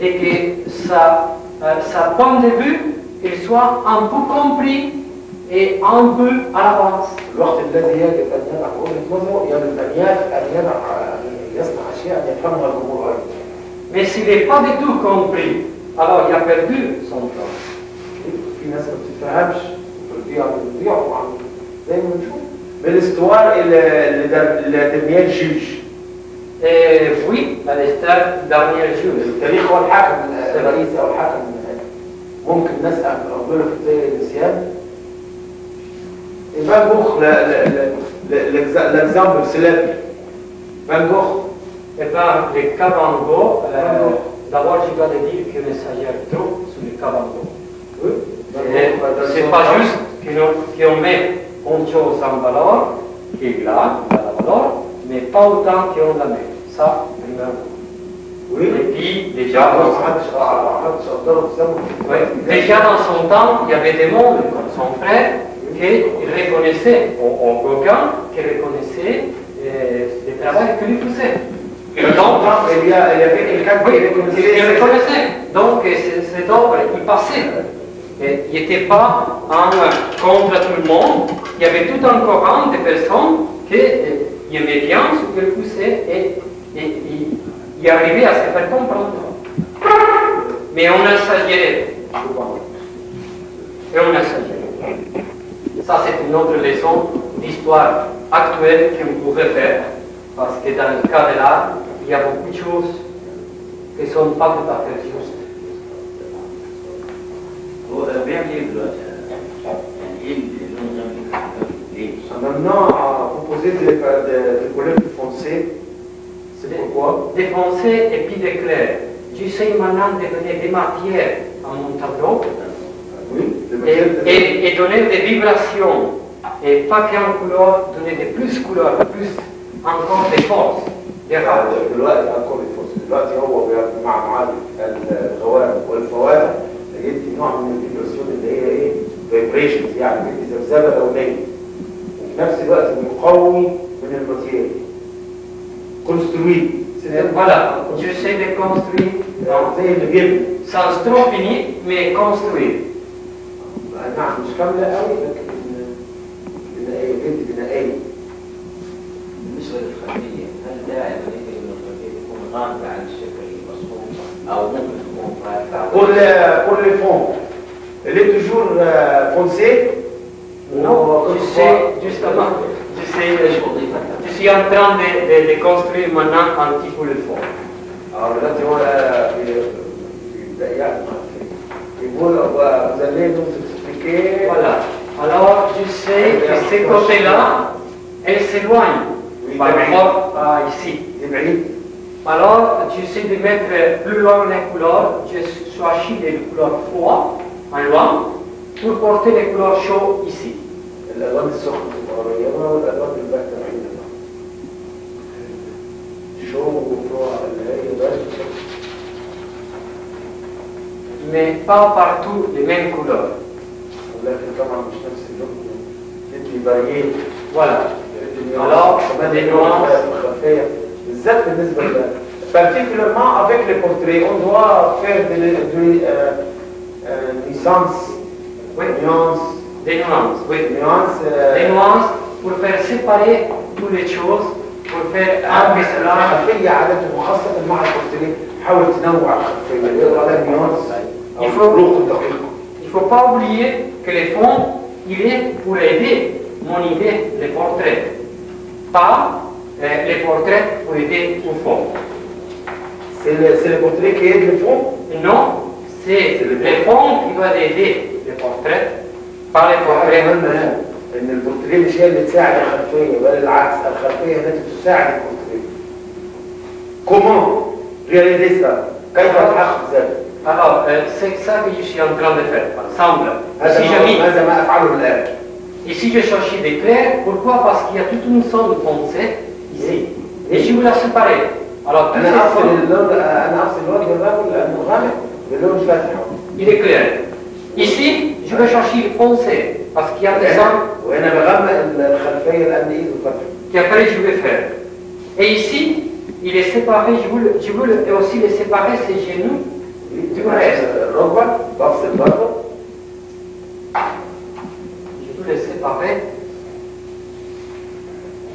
de que sa point de vue il soit un peu compris et un peu à l'avance. الوقت الذي يجب ان يضع وجهه نظره يجب ان يصنع اشياء يفهمها الجمهور ايضا. Mais s'il n'est pas du tout compris, alors il a perdu son temps. في ناس ما بتفهمش بتضيع زي ما بنشوف من الاستوار الى دانيال جوج. Oui, à l'histoire Daniel Jules. التاريخ هو الحاكم الرئيسي او الحاكم النهائي. ممكن نسال ربنا في زي النسيان. فان جوخ l'exemple célèbre. Van Gogh. Eh bien, les Cabango, d'abord je dois dire qu'on exagère trop sur les Cabango. Oui. C'est pas juste qu'on met une chose en valeur, qui est là, dans la valeur, mais pas autant qu'on la met. Ça, premièrement. Oui. Et puis, déjà dans son temps, il y avait des mondes comme son frère qui reconnaissaient, ou Gauguin, qui reconnaissait le travail que lui faisait. Donc, il y avait quelqu'un qui reconnaissait. Donc, cette œuvre, il passait. Et il n'était pas contre tout le monde. Il y avait tout un courant de personnes qui aimaient bien ce qu'il faisait et il arrivait à se faire comprendre. Mais on exagérait. Et on exagérait. Ça, c'est une autre leçon d'histoire actuelle qu'on pourrait faire. Parce que dans le cas de l'art, il y a beaucoup de choses qui ne sont pas tout à fait justes. بيعمل ايه دلوقتي؟ يعني ايه ليه؟ Maintenant, à proposer des collègues foncés, c'est pourquoi? Défoncer et puis d'éclair. J'essaie maintenant de donner des matières à mon tableau et donner des vibrations. Et pas qu'en couleur, donner de plus couleurs, plus encore des forces. دلوقتي encore des forces. دلوقتي هو مع معالج الغوامق والفوارق يدي نوع من الفيبراسيون اللي هي ايه؟ فايبريشنز يعني بيدي ذبذبه لونيه. وفي نفس الوقت بيقوي من الماتيريال. كونستروي. Voilà, j'essaie de construire زي اللي جبن. sans trop finir, mais construire. نعم مش كامله قوي لكن بنائيه جد بنائيه. بالنسبه للخلفيه هل داعي لذلك ان الخلفيه تكون غامضه عن الشكل المصموم او ممكن تكون pour les fonds, elle est toujours foncée? Non, justement, je suis en train de construire maintenant un petit peu le fond. Alors là, tu vois, vous allez nous expliquer. Voilà. Alors, je sais que ce côté-là, elle s'éloigne. Par rapport à ici. Alors, j'essaie de mettre plus loin les couleurs, je choisis les couleurs froides en loin pour porter les couleurs chaudes ici. الألوان السخنة القريبة والألوان الباردة بعيدة. شو وفروع اللي هي باردة. Mais pas partout les mêmes couleurs. ولكن طبعا مش نفس اللون. تدي بايين. Voilà. Alors, des nuances. بالذات بالنسبة particulièrement avec les portraits, on doit faire des nuances. Oui. Nuances. Des nuances, oui. Nuances. Des nuances pour faire séparer toutes les choses, pour faire un mélange. الخلفية عادة وخاصة مع البورتريه حاول تنوع الخلفية يقدر على النيوانس. Il ne faut pas oublier que le fond, il est pour aider mon idée, le portrait. par les portraits pour aider au fond. C'est le portrait qui aide le fond. Non, c'est les fonds qui doivent aider les portraits par les portraits. ان البورتريه مش هي اللي تساعد الخلفيه بل العكس الخلفيه التي تساعد البورتريه. Comment réaliser ça? كيف تحقق ذلك؟ Alors, c'est ça que je suis en train de faire. Par exemple, هذا ما افعله الان. ici je cherchais des clairs. Pourquoi? Parce qu'il y a toute une zone foncée ici. Et je veux la séparer. Alors, انا افصل اللون، انا افصل الوجه الرجل لانه غامق باللون الفاتح. Il est clair. Ici, je vais chercher le foncé. Parce qu'il y a des zones وهنا بغمق الخلفيه لان ايده فاتحه. qu'après je vais faire. Et ici, il est séparé. Je veux aussi les séparer, ces genoux. الركبه بفصل برضه. Je veux les séparer.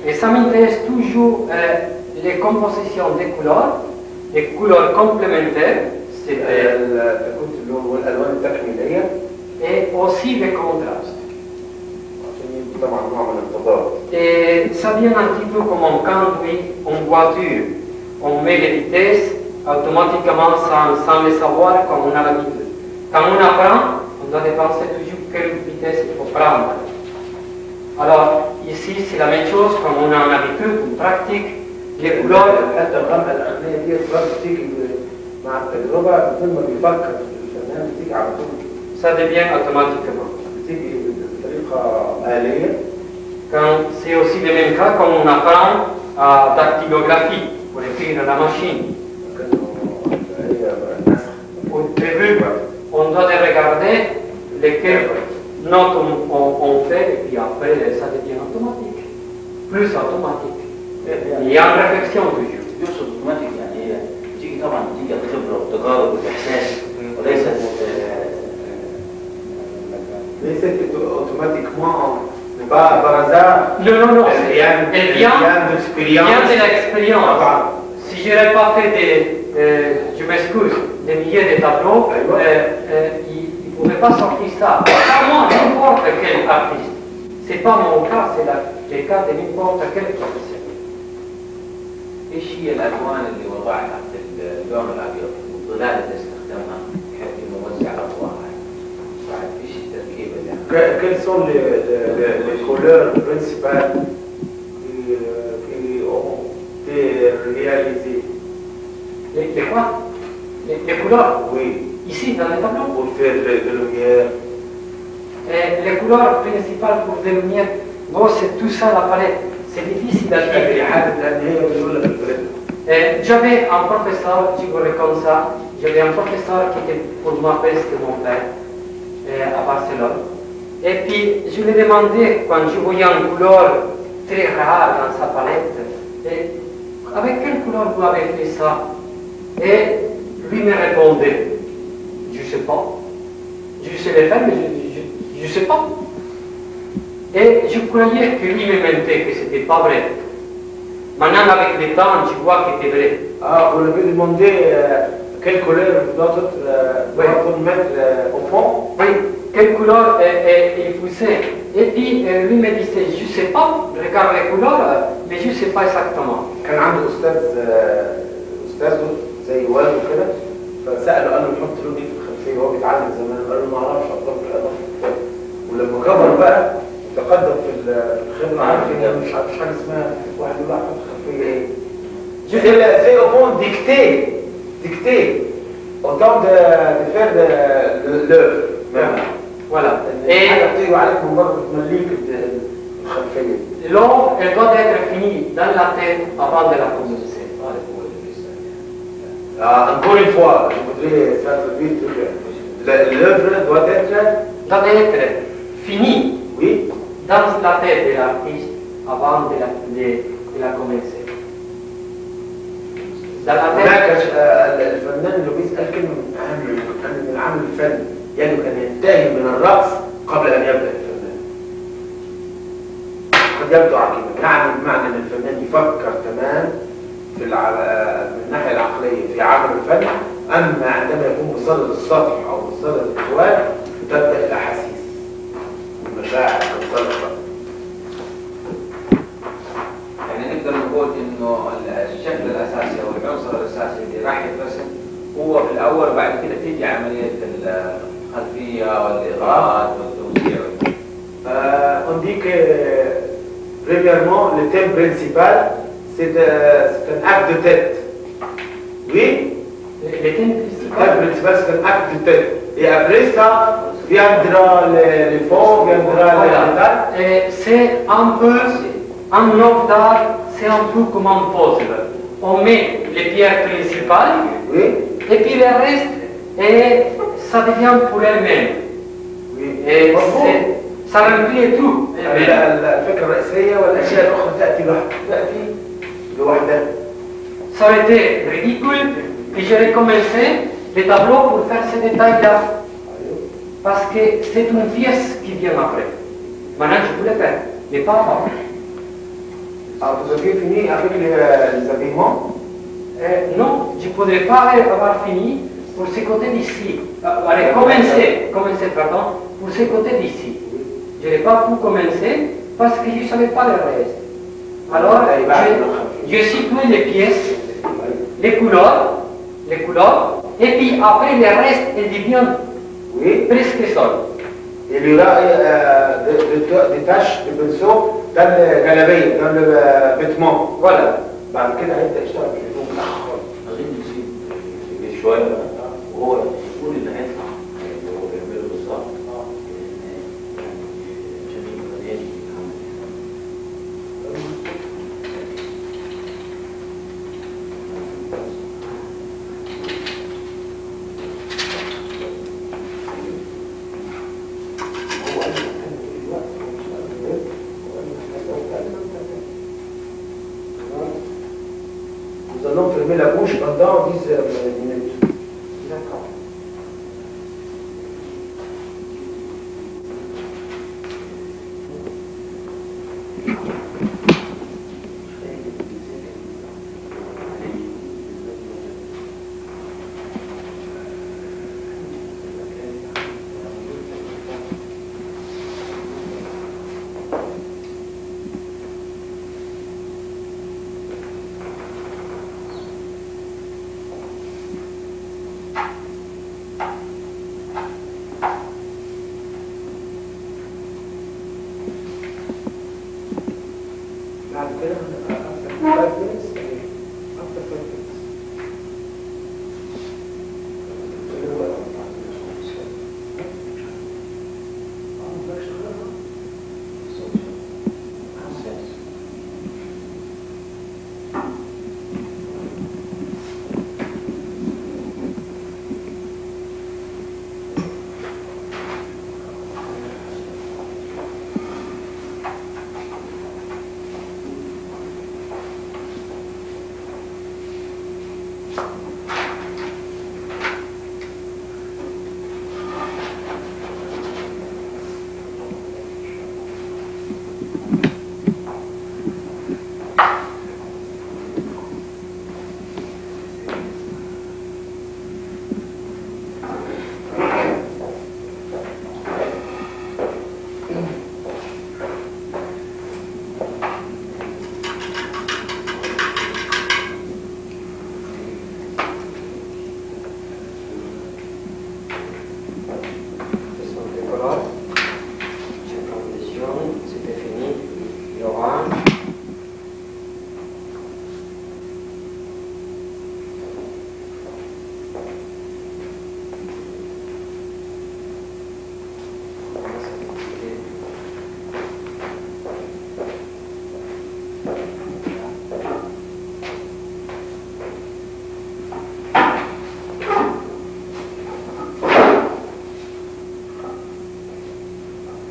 Et ça m'intéresse toujours les compositions des couleurs complémentaires, تكون اللون والالوان التكميليه. et aussi les contrastes. عشان يبقى طبعا نوع من التضاد. Et ça vient un petit peu comme on conduit en voiture. On met les vitesses automatiquement sans le savoir comme on a l'habitude. Quand on apprend, on doit dépenser toujours quelle vitesse il faut prendre. Alors ici c'est la même chose, comme on a l'habitude, on pratique les couleurs. حتى الغمقه الاخرانيه دي برضه بتيجي مع التجربه بدون ما بيفكر الفنان، بتيجي على طول. Ça devient automatiquement. بتيجي بطريقه آلية. C'est aussi le même cas quand on apprend à dactylographie pour écrire à la machine. Au début, on doit regarder lesquelles notes on fait et puis après ça devient automatique. Plus automatique. Il y a une réflexion toujours. يقصد اوتوماتيك يعني هي بتيجي طبعا نتيجه الخبره والتجارب والاحساس وليست ليست automatiquement par hasard. Non. Elle vient de l'expérience. Si je n'aurais pas fait je m'excuse, des milliers de tableaux, il ne pouvait pas sortir ça. Pas moi, n'importe quel artiste. Ce n'est pas mon cas, c'est le cas de n'importe quel professionnel. ايش هي الالوان اللي وضعها تحت اللون الابيض والظلال اللي استخدمها بحيث انه يوزع اضواءها؟ ايش التركيبه اللي Quelles sont les couleurs principales qui ont été réalisées? Les quoi? Les couleurs? Oui, Ici, dans les tableaux. pour faire de lumière. Les couleurs principales pour des lumières, bon, c'est tout ça la palette. C'est difficile à dire. J'avais un professeur, je vous raconte ça, j'avais un professeur qui était pour moi presque mon père à Barcelone. Et puis je lui ai demandé, quand je voyais une couleur très rare dans sa palette, avec quelle couleur vous avez fait ça? Et lui me répondait, je ne sais pas. Je sais le faire, mais je ne sais pas. Et je croyais que lui me mentait, que ce n'était pas vrai. Maintenant, avec le temps, je vois que c'était vrai. Ah, vous lui demandez quelle couleur doit-on mettre au fond? Oui, quelle couleur il poussait. Et puis, lui me disait, je ne sais pas, regarde les couleurs, mais je ne sais pas exactement. كان عنده أستاذه زي والده كده، فسأله قال له نحط له دي في الخلفية وهو بيتعلم زمان، قال له ما أعرفش أحطها في الإضافة. ولما كبر بقى تقدم في الخبرة، عارف ان مش حاجه اسمها واحد يقول احط خلفيه ايه. C'est au fond dicté autant de faire l'œuvre même. Voilà. Et حاجه بتيجي عليك من بره تمليك الخلفيه. L'œuvre, elle doit être finie dans la tête avant de la commencer. Encore une fois, je voudrais faire vite. L'œuvre doit être finie. Oui. Dans la tête de l'artiste avant de la commencer. هناك الفنان اللي بيسأل كلمة من عمل الفن يجب أن ينتهي من الرقص قبل أن يبدأ الفنان. قد يبدو عجيبا، يعني بمعنى أن الفنان يفكر تمام من الناحية العقلية في عمل الفن، أما عندما يكون بصدد السطح أو بصدد الإخوان تبدأ الأحاسيس والمشاعر تنطلق. انه الشكل الاساسي او العنصر الاساسي اللي راح يترسم هو في الاول وبعد كده تيجي عمليه الخلفيه والاضاءات والتوزيع. On dit que, premièrement, le thème principal, c'est un acte de tête. Oui? Le thème Le principal. thème principal, c'est un acte de tête. Et après ça, viendra les fonds, viendra les détails. C'est un peu, en œuvre d'art, c'est un peu comme un puzzle. On met les pierres principales, Oui? et puis le reste, et ça devient pour elle-même. Oui. Et مظبوط. ça remplit tout. الفكرة الرئيسية والأشياء الأخرى تأتي لوحدها. Ça aurait été ridicule que je recommençais les tableaux pour faire ces détails-là. Parce que c'est une pièce qui vient après. Maintenant, je peux le faire, mais pas avant. Ah, vous avez fini avec les habillements? Non, je ne voudrais pas avoir fini pour ce côté d'ici. Allez, commencer, pardon, pour ce côté d'ici. Je n'ai pas pu commencer parce que je ne savais pas le reste. Alors, je situé les pièces, les couleurs, et puis après le reste, il devient Oui. presque seul. Il y aura des taches de pinceau dans الجلابية dans le vêtement. Voilà. بعد كده هيبدأ يشتغل في الهدوم متأخر. عايزين نسيب شويه بقى وهو يقول اللي هيطلع اللي هو بيعمله بالظبط عشان يبقى مليان Nous allons fermer la bouche pendant 10 minutes. D'accord. بعد كده after 5 minutes after 5 minutes.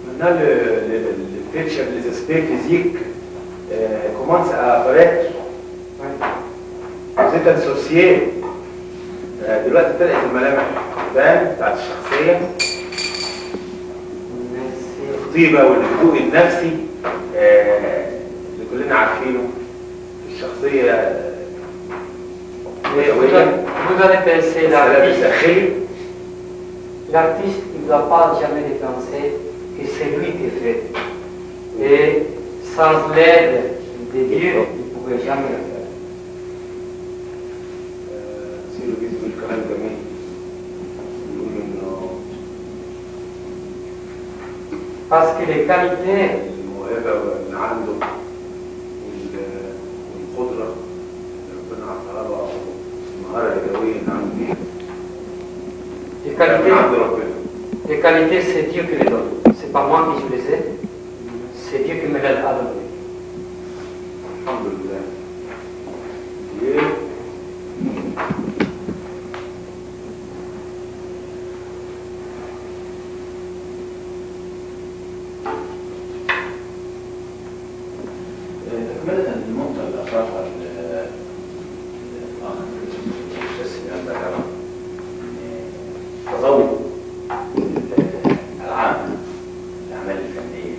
Maintenant, les features, les aspects physiques commencent à apparaître. Vous êtes associé دلوقتي بدأت الملامح تبان بتاعت الشخصية، الطيبة والهدوء النفسي اللي كلنا عارفينه في الشخصية الحيوية. Vous allez penser السلام l'artiste. الداخلي. L'artiste, il ne doit pas jamais penser que c'est lui qui fait. Et sans l'aide de Dieu, il ne pouvez jamais le faire. سيروا بيزوا الكلام جميل يقولوا انه Parce que les qualités, الموهبه اللي عنده والقدره اللي ربنا عطاها له او المهاره اليدويه اللي عنده دي من عند ربنا. les qualités, c'est Dieu qui les donne. C'est pas moi qui je les ai, c'est Dieu qui me les a données. الحمد لله. ايه تكملة النقطة اللي أثارها الأخ الأستاذ سليمان ذكرها تطور العام الأعمال الفنية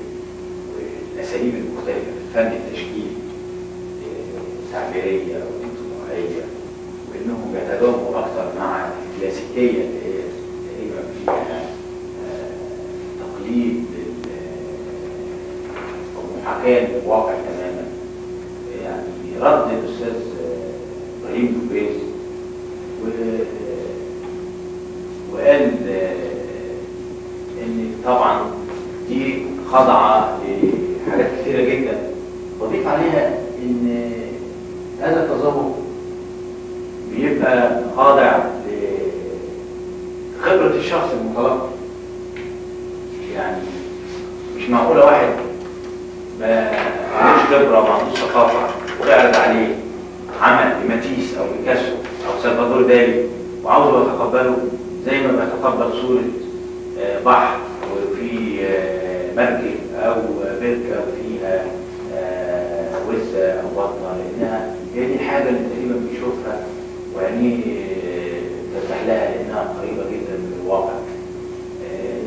والأساليب المختلفة في الفن التشكيلي التعبيرية أو الانطباعية وإنهم يتجاوبوا أكثر مع الكلاسيكية اللي هي تقريبا فيها تقليد أو محاكاة للواقع تماما. يعني رد الأستاذ إبراهيم دوبيز وقال إن طبعا دي خاضعة لحاجات كثيرة جدا، وضيف عليها إن هذا التذوق بيبقى خاضع لخبرة الشخص المتلقي. يعني مش معقولة واحد ما عندوش خبرة وما عندوش ثقافة ويعرض عليه عمل لماتيس أو بيكاسو أو سلفادور دالي وعاوزه يتقبله زي ما بيتقبل صورة بحر وفي مركب أو بركة وفيها وزة أو بطنة، لأنها هي دي الحاجة اللي تقريبا بيشوفها وعينيه تفتح لها لأنها قريبة جدا من الواقع.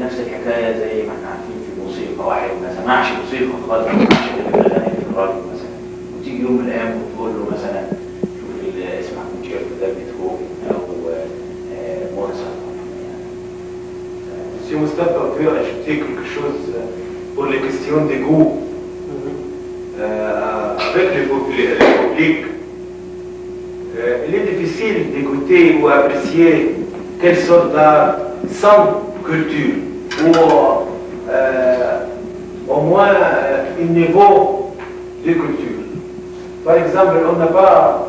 نفس الحكاية زي ما احنا عارفين في الموسيقى، واحد ما سمعش موسيقى خالص، ما سمعش غير الأغاني اللي في الراديو مثلا، وتيجي يوم من الأيام وتقول له مثلا شوف اسمع كونشيرتو ده بيتهوفن أو موزارت. Si Moustapha veut ajouter quelque chose pour les questions de goût, avec le public, il est difficile d'écouter ou apprécier quelle sorte d'art sans culture, ou au moins un niveau de culture. Par exemple, on n'a pas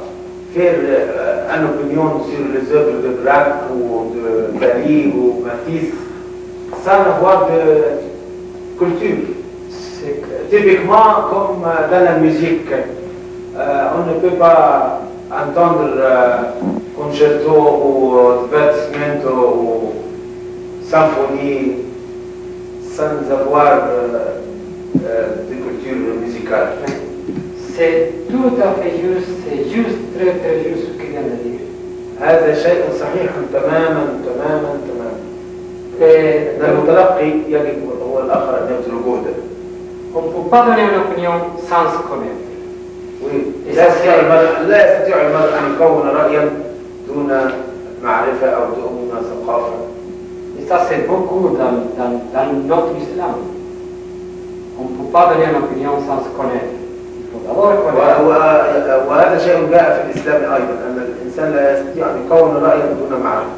fait une opinion sur les œuvres de Braque ou de Dali ou Matisse sans avoir de culture. Typiquement, comme dans la musique, on ne peut pas entendre concerto ou divertimento ou symphonie sans avoir de culture musicale. C'est tout à fait juste, c'est juste très très juste ce qu'il vient de dire. هذا شيء صحيح تماما تماما تماما. المتلقي يجب هو الآخر أن يبذل جهده. On ne peut pas donner une opinion sans se connaître. لا يستطيع المرء أن يكون رأيا دون معرفة أو دون ثقافة. Et ça c'est beaucoup dans notre islam. On ne peut pas donner une opinion sans se connaître. Il faut d'abord connaître. وهذا شيء جاء في الإسلام أيضا، أن الإنسان لا يستطيع أن يكون رأيا دون معرفة.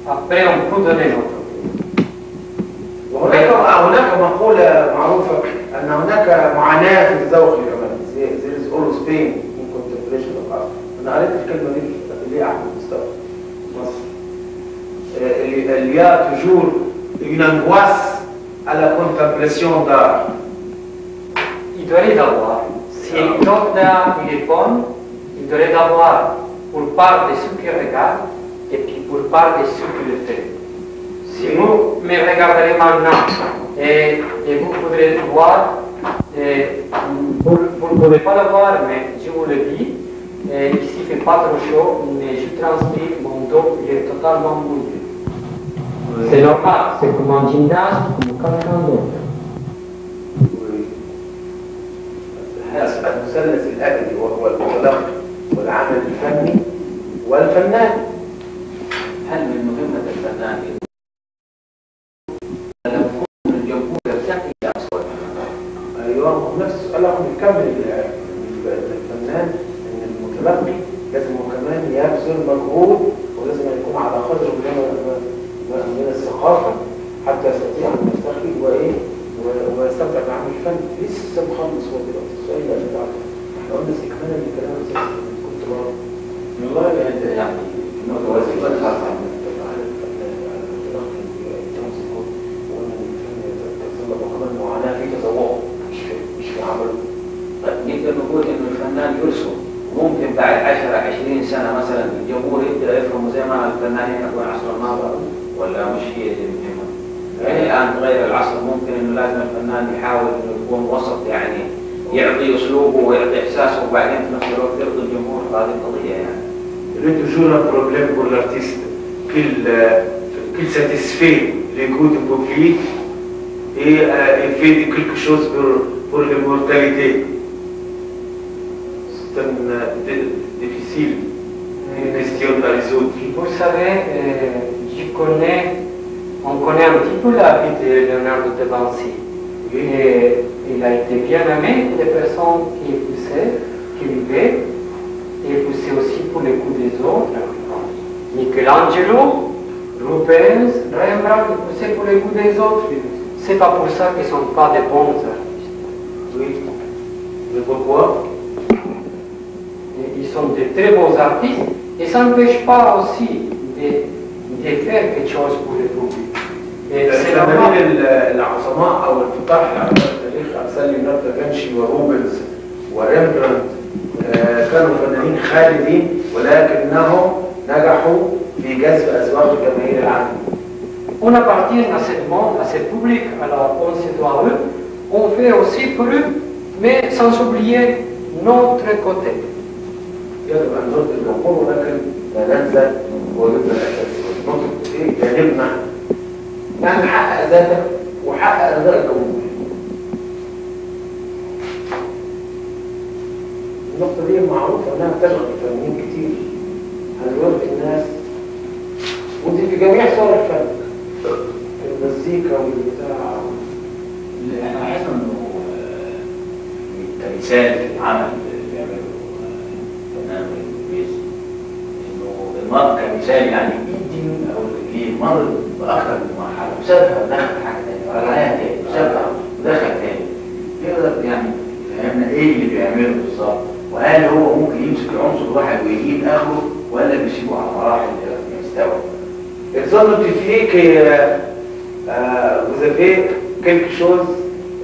Après on peut donner notre opinion. وهناك مقولة معروفة أن هناك معاناة في الذوق كمان. There is always pain in contemplation of art. أنا قريت الكلمة دي اللي هي أحمد مصطفى مصر. Il y a toujours une angoisse à la contemplation d'art. Il devrait d'avoir, si l'autre d'art il est bon, il devrait d'avoir pour part de ce qu'il regarde et puis pour part de ce qu'il fait. Si vous me regarderez maintenant et vous voudrez voir, vous ne pouvez pas le voir, mais je vous le dis, ici il ne fait pas trop chaud, mais je transpire, mon dos il est totalement mouillé. C'est normal, c'est comme un gymnaste, comme quelqu'un d'autre. المثلث الأبدي وهو المتلقي والعمل الفني والفنان. هل من مهمة الفنان أن يكون الجمهور يرتقي أصوات؟ أيوه، نفس السؤال نكمل الفنان المغني لازم هو كمان يبذل مجهود ولازم يكون على قدر من الثقافة حتى يستطيع أن يستخرج ويستمتع بعمل الفن. لسه مخلص هو دلوقتي السؤال اللي بتاعته احنا قلنا استكمالا للكلام اللي كنت بقى والله يعني نقطة واسعة وكمان معاناة في تذوق مش في عمله. نقدر نقول إنه الفنان يرسم ممكن بعد 10-20 سنة مثلا الجمهور يبدأ يفهموا زي ما الفنانين يكون عصر الماضي ولا مش هي دي المهمة؟ يعني الآن تغير العصر ممكن إنه لازم الفنان يحاول إنه يكون وسط يعني يعطي أسلوبه ويعطي إحساسه وبعدين في نفس الوقت يرضي الجمهور هذه القضية يعني. Il est toujours un problème pour l'artiste qu'il satisfait les goûts du public et il fait quelque chose pour l'immortalité. C'est difficile, une question à résoudre. Vous savez, on connaît un petit peu la vie de Leonardo da Vinci. Oui. Et il a été bien aimé pour les personnes qui épousaient, qui vivaient, et poussé aussi pour les goûts des autres. Michelangelo, Rubens, Rembrandt, ils poussaient pour les goûts des autres. C'est pas pour ça qu'ils ne sont pas des bons artistes. Oui. Mais pourquoi? Et ils sont de très bons artistes et ça n'empêche pas aussi de faire quelque chose pour le public. Et c'est normal. العظماء او الفتاح على التاريخ امثال ليوناردو دافنشي وروبنز وريمبراندت كانوا فنانين خالدين ولكنهم نجحوا في جذب اذواق الجماهير العالم. On appartient à ce monde, à ce public, alors on se doit à eux, on fait aussi pour eux, mais sans oublier notre côté. يجب ان نرضي الجمهور ولكن لا ننسى واجبنا الاساسي. نقطه ايه؟ جانبنا يعني حقق ذاتك وحقق رضا الجمهور. النقطه دي معروفه انها بتشغل الفنانين كتير. هنوري الناس ودي في جميع صور الفن. المزيكا والبتاع. احنا لاحظنا انه كمثال في العمل اللي بيعمله فنان الانجليز انه المرء كمثال يعني يدي او اللي مر باكثر من مرحله وسابها ودخل حاجه ثانيه ورجعها تاني وسابها ودخل تاني يقدر يعني يفهمنا ايه اللي بيعمله بالظبط وهل هو ممكن يمسك عنصر واحد ويجيب اخره ولا بيسيبه على مراحل يستوعب. Ils ont notifié que vous avez quelque chose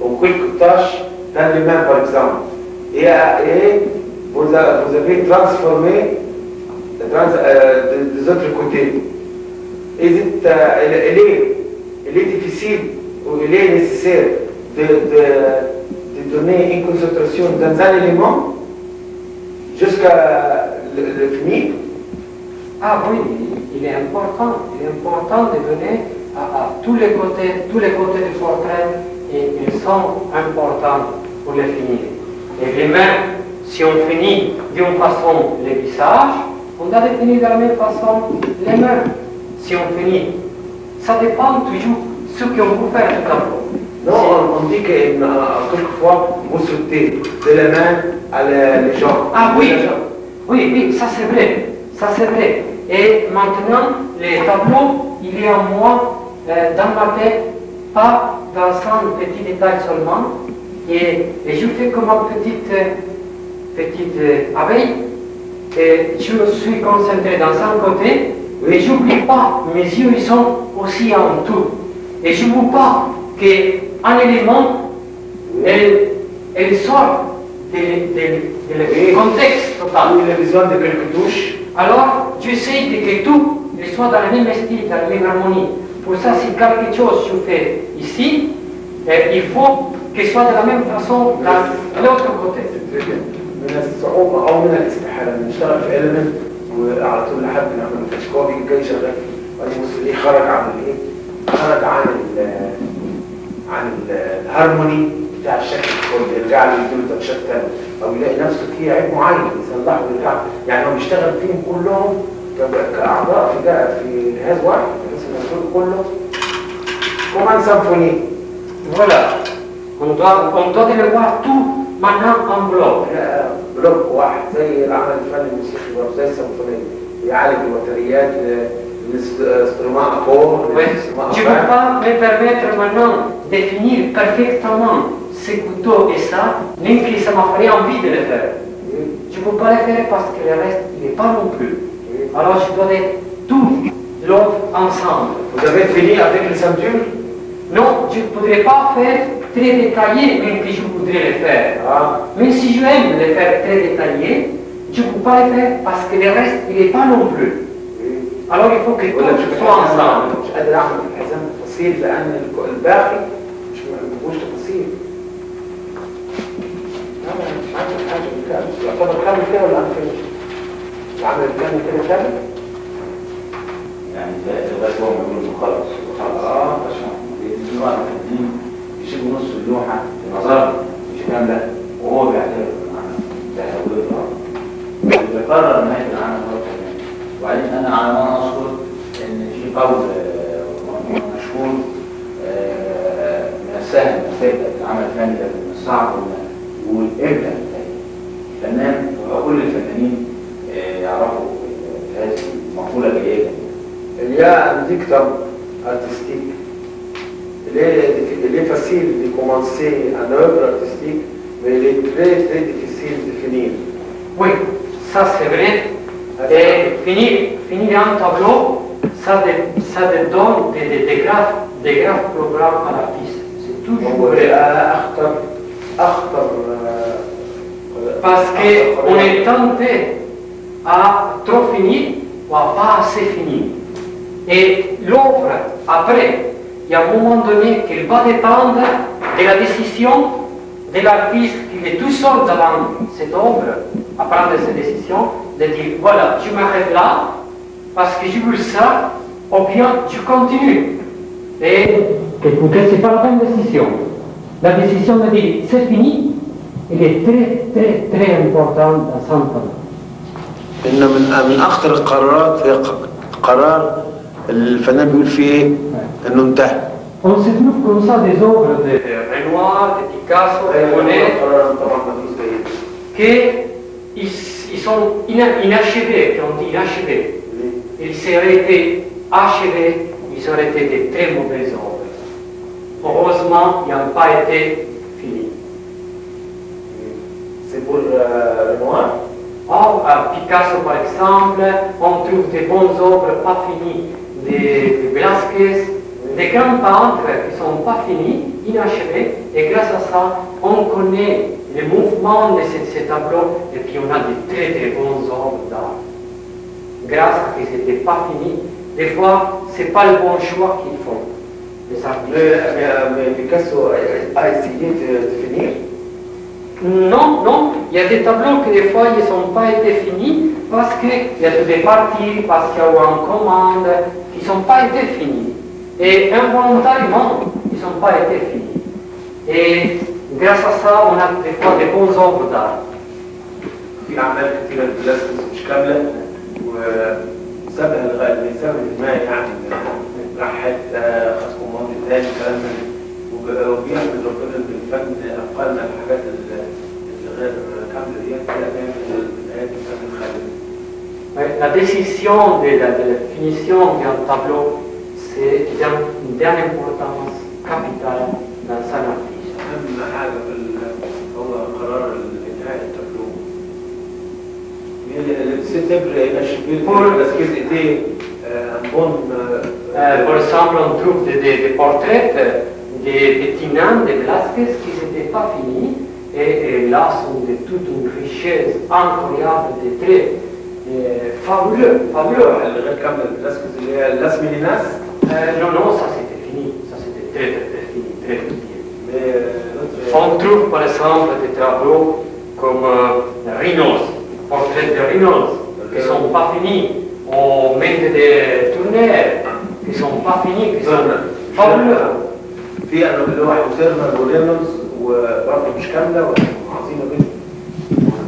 ou quelques tâches dans les mains, par exemple. Et vous avez transformé des autres côtés. Il est difficile ou il est nécessaire de donner une concentration dans un élément jusqu'à le finir. Ah oui, il est important de donner à tous les côtés du portrait, et ils sont importants pour les finir. Et les mains, si on finit d'une façon les visages, on doit définir de la même façon les mains. Si on finit, ça dépend toujours de ce qu'on peut faire tout à l'heure. Non, on dit que quelquefois vous sautez de la main à les jambes. Ah oui, oui, ça c'est vrai. Et maintenant, les tableaux, il y a moi dans ma tête, pas dans un petit détail seulement. Et je fais comme une petite abeille. Et je suis concentré dans un côté, mais je n'oublie pas, mes yeux ils sont aussi en tout. Et je ne veux pas qu'un élément, elle sorte du contexte total. Il a besoin de quelques touches. Alors, j'essaie que tout soit dans le même style, dans la même harmonie. Pour ça, si quelque chose je fais ici, il faut qu'il soit de la même façon dans l'autre côté. من الصعوبة أو من الاستحالة نشتغل في إيلمنت وعلى طول لحد نعمل كشكوبي جاي شغال والموسيقى خرج عن الإيه؟ خرج عن الهارموني بتاع الشكل الكلي يرجع له يديله تاتشات تانية أو يلاقي نفسه فيه عيب معين يصلحه ويرجع يعني هو بيشتغل فيهم كلهم كأعضاء في جهاز واحد بحيث إن يكون كله كمان سيمفوني. Voilà, on doit les voir tout maintenant en bloc. بلوك واحد زي العمل الفني الموسيقي برضه زي السيمفونيه يعالج الوتريات l'instrument à corps. Ouais. Je ne peux pas me permettre maintenant de finir parfaitement ce couteau et ça, même que ça m'a fait envie de le faire. Je ne peux pas le faire parce que le reste, il n'est pas non plus. Alors je dois être tout l'autre ensemble. Vous avez fini avec les ceintures? Non, je ne pourrais pas faire très détaillé, même que je voudrais le faire. Ah. Même si je aime le faire très détaillé, je ne peux pas le faire parce que le reste, il n'est pas non plus. Alors il faut que tout soit ensemble. مش قادر اعمل الحزام تفاصيل لان الباقي مش مفيهوش تفاصيل. انا مش عارف حاجه كده يعتبر كامل كده ولا انفينش؟ العمل الكامل كده كامل؟ يعني لغايه هو ما يقول خلاص خلاص عشان الوقت القديم يشيلوا نص اللوحه بنظر مش كامله وهو بيعتبر العمل ده هو بيقرر نهايه العمل برضه. وبعدين انا على ما اذكر ان في قول مشهور من السهل ان تبدا العمل الفني لكن من الصعب يقول ابدا الفنان وكل الفنانين يعرفوا هذه المقوله الجيده. Il y a un dicton artistique. Il est facile de commencer une œuvre artistique, mais il est très très difficile de finir. Oui, ça c'est vrai. Et finir un tableau, ça donne des graves programmes à l'artiste. C'est toujours vrai. Parce qu'on est tenté à trop finir ou à pas assez finir. Et l'œuvre, après, il y a un moment donné qu'il va dépendre de la décision de l'artiste qui est tout seul devant cette œuvre, à prendre cette décision, de dire voilà, je m'arrête là parce que je veux ça, ou bien je continue. Et écoutez, ce n'est pas la bonne décision. La décision de dire c'est fini, elle est très très très importante à s'entendre. إن من أخطر القرارات هي قرار الفنان بيقول فيه إيه؟ إنه انتهى. On se trouve comme ça des œuvres de Renoir, de Picasso, de Monet, qu'ils sont inachevés, qu'on dit inachevés. Ils auraient été achevés, ils auraient été de très mauvaises œuvres. Heureusement, ils n'ont pas été finis. C'est pour Renoir. Or, à Picasso, par exemple, on trouve des bonnes œuvres pas finies de Velázquez, des grands peintres qui ne sont pas finis, inachevés, et grâce à ça, on connaît le mouvement de ces tableaux, et puis on a de très très bonnes œuvres d'art. Grâce à ce qu'ils n'étaient pas finis, des fois, ce n'est pas le bon choix qu'ils font, les artistes. Mais Picasso a essayé de finir. Non, non, il y a des tableaux que des fois ils n'ont pas été finis parce qu'il y a des parties, parce qu'il y a eu une commande qui n'ont pas été finis. Et involontairement, ils n'ont pas été finis. Et grâce à ça, on a des fois des bons œuvres d'art. في أعمال كثيرة لفلاسكس مش كاملة وسابها لسبب ما يعني راحت خاص كوماندي تاني كلام وبيحمد ربنا إن الفن أقلنا الحاجات الغير كاملة ديت بيعمل الآيات بتعمل خالد. La décision de la finition d'un tableau, c'est d'une importance capitale dans un artiste. أهم حاجة هو قرار انتهاء التابلو. Par exemple, on trouve des portraits des petits nains de Velázquez qui n'étaient pas finis et là sont de toute une richesse incroyable, des traits fabuleux. Non, non, ça c'était fini, ça c'était très très fini, très bien. On trouve par exemple des tableaux comme Rhinos, portraits de Rhinos, qui ne sont pas finis, ou même des tournaires, qui ne sont pas finis, qui sont fabuleux. في اللوح وسيرنا ورينولدز وبرضه مش كامله وعظيمه جدا.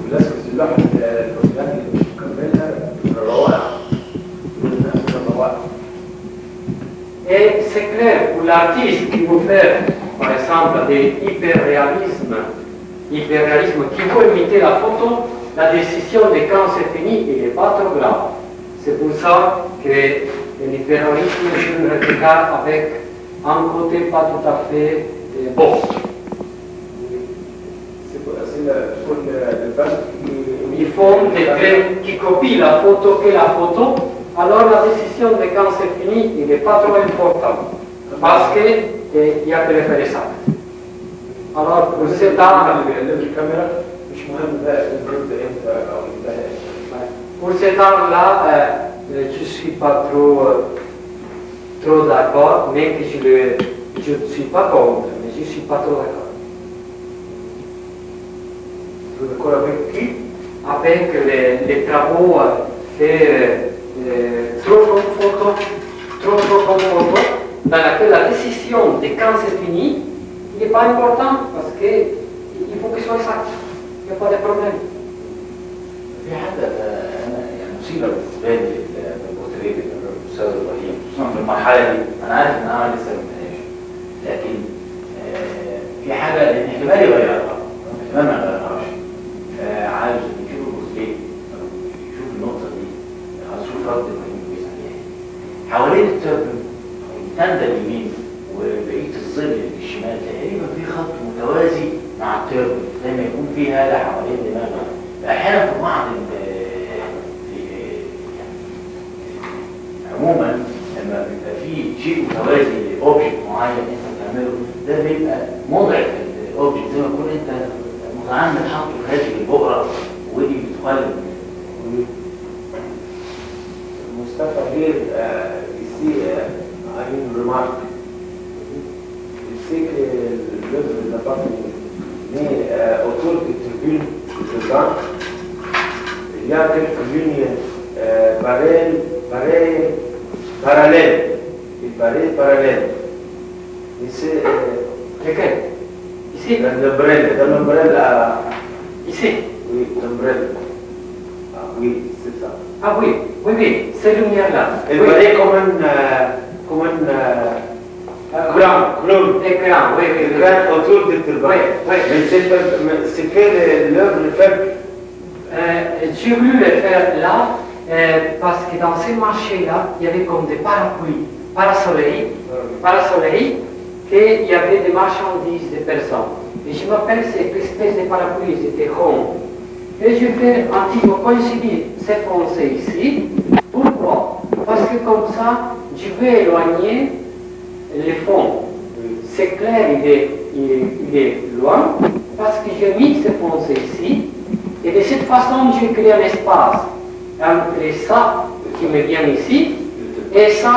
فلاسكس اللوحه الأوزان اللي مش مكملها روائع. Et c'est clair, pour l'artiste qui veut faire, par exemple, des hyperréalismes qui veut imiter la photo, la décision de quand c'est fini, il n'est pas trop grave. C'est pour ça que le terrorisme, je le regarde avec un côté pas tout à fait bon. Ils font des traits qui copient la photo et la photo, alors la décision de quand c'est fini, il n'est pas trop important. Parce qu'il y a que le faire ça. Alors, pour cet art, pour cet art-là, je ne suis pas trop d'accord, mais que je ne suis pas contre, mais je ne suis pas trop d'accord. Vous êtes d'accord avec qui? Avec les travaux faits trop comme photo, dans laquelle la décision de quand c'est fini, il n'est pas important parce qu'il faut que ce soit exact. Il n'y a pas de problème. في حاجة أنا يعني مصيبة بالنسبة لي البورتريه الأستاذ إبراهيم خصوصا في المرحلة دي أنا عارف إن أنا لسه ما انتهاش لكن في حاجة لأن احتمال يغيرها احتمال ما يغيرهاش عايز نشوف البورتريه يشوف النقطة دي عايز أشوف رد إبراهيم كويس عليها حوالين التربن التندة اليمين وبقية الظل اللي في الشمال تقريبا في خط متوازي مع التربن زي ما يكون في هالة حوالين دماغها احيانا في بعض عموما لما بيبقى في شيء متوازي لاوبجكت معين انت بتعمله ده بيبقى مضعف الاوبجكت زي ما تكون انت متعمد حاطه في هذه البؤره ودي بتقلب Mustafa here, you see, I mean, remark. You see que l'œuvre n'a pas fini. Mais autour des tribunes présentes, il y a quelques lignes parallèles. Et c'est Lequel? Ici? l'ombrelle Ici? oui, l'ombrelle. Ah oui, c'est ça. Ah oui, cette lumière-là. Elle Oui. paraît comme un clown. Écran, oui. Écran autour du turban. Oui. Mais c'est fait l'œuvre faible. J'ai voulu le faire là parce que dans ces marchés-là, il y avait comme des parapluies, parasoleils, qu'il y avait des marchandises, des personnes. Et je m'appelle cette espèce de parapluies, c'était rond. Et je fais un petit peu coïncider ces foncés ici. Pourquoi? Parce que comme ça, je vais éloigner les fonds. C'est clair, il est loin, parce que j'ai mis ces foncés ici. Et de cette façon, je crée un espace entre ça qui me vient ici et ça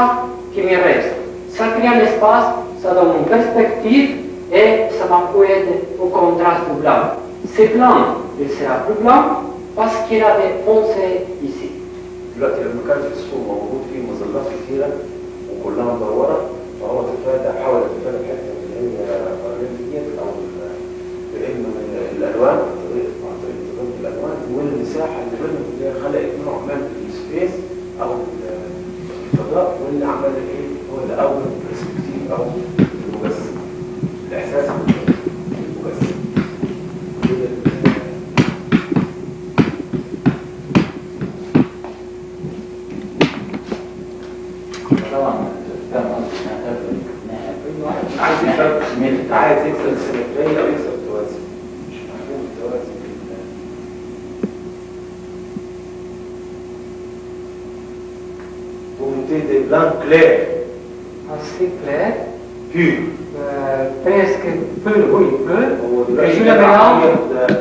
qui me reste. Ça crée un espace, ça donne une perspective et ça m'aide au contraste blanc. C'est blanc, il sera plus blanc parce qu'il a des foncés ici. دلوقتي لما كان السوق موجود فيه مظلات كثيره وكلها مدوره فهو حاول يتفادى الحته اللي هي فرنسيه ديت او بانه الالوان عن طريق استخدام الالوان والمساحه اللي بينهم اللي هي خلقت نوع من السبيس او الفضاء واللي عمل ايه هو اللي اول برسبكتيف او المجسم الاحساس بالمجسم. عايز يكسر السيمترية أو يكسر التوازي مش مفهوم التوازي ومنتهي دي بلان كلير Assez clair, pur presque peu, oui, peu. Et je le زيادة mélange أبيض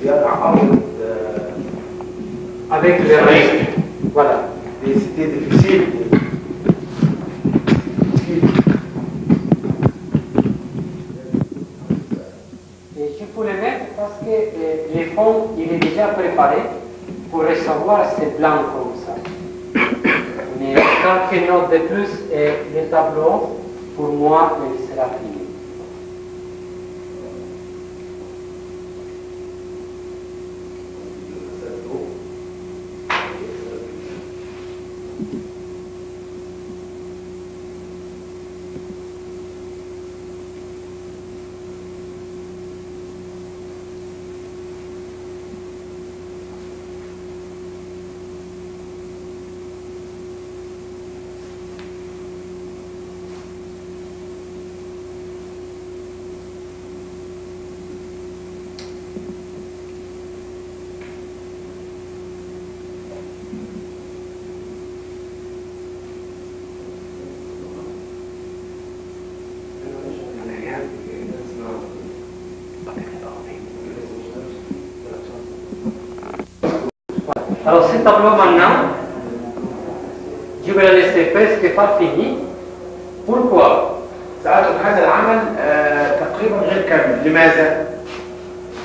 زيادة أبيض avec le reste. Voilà. mais c'était difficile. Et je peux le mettre parce que les fonds, il est déjà préparé pour recevoir ces blancs comme ça. Mais quelques notes de plus et le tableau, pour moi, il sera fini. Alors ce tableau maintenant, je vais le laisser presque pas fini. Pourquoi? سأترك هذا العمل تقريبا غير كامل. لماذا؟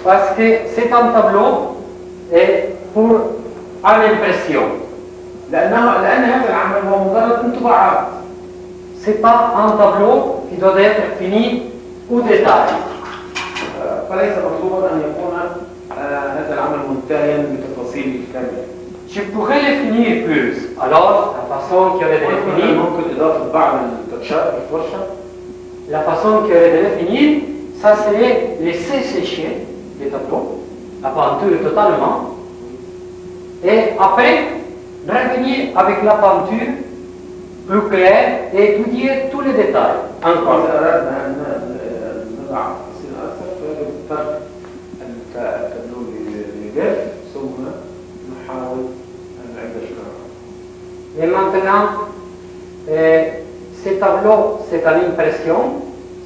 Parce que c'est un tableau et pour à l'impression. لأن هذا العمل هو مجرد انطباعات. C'est pas un tableau qui doit être fini au détail. فليس مطلوبا أن يكون هذا العمل منتهيا بتفاصيله الكاملة. Je pourrais le finir plus. Alors, la façon qui aurait de le finir, ممكن إضافة بعض التاتشات بالفرشة. la façon qui aurait de le finir, ça serait laisser sécher les tableaux, la peinture totalement, et après revenir avec la peinture plus claire et étudier tous les détails encore. إذا أردنا أن نضع تفاصيل أكثر فيجب ترك التابلو للجاف ثم نحاول أن نعيد إشكالها. Et maintenant, ces tableaux, c'est une impression.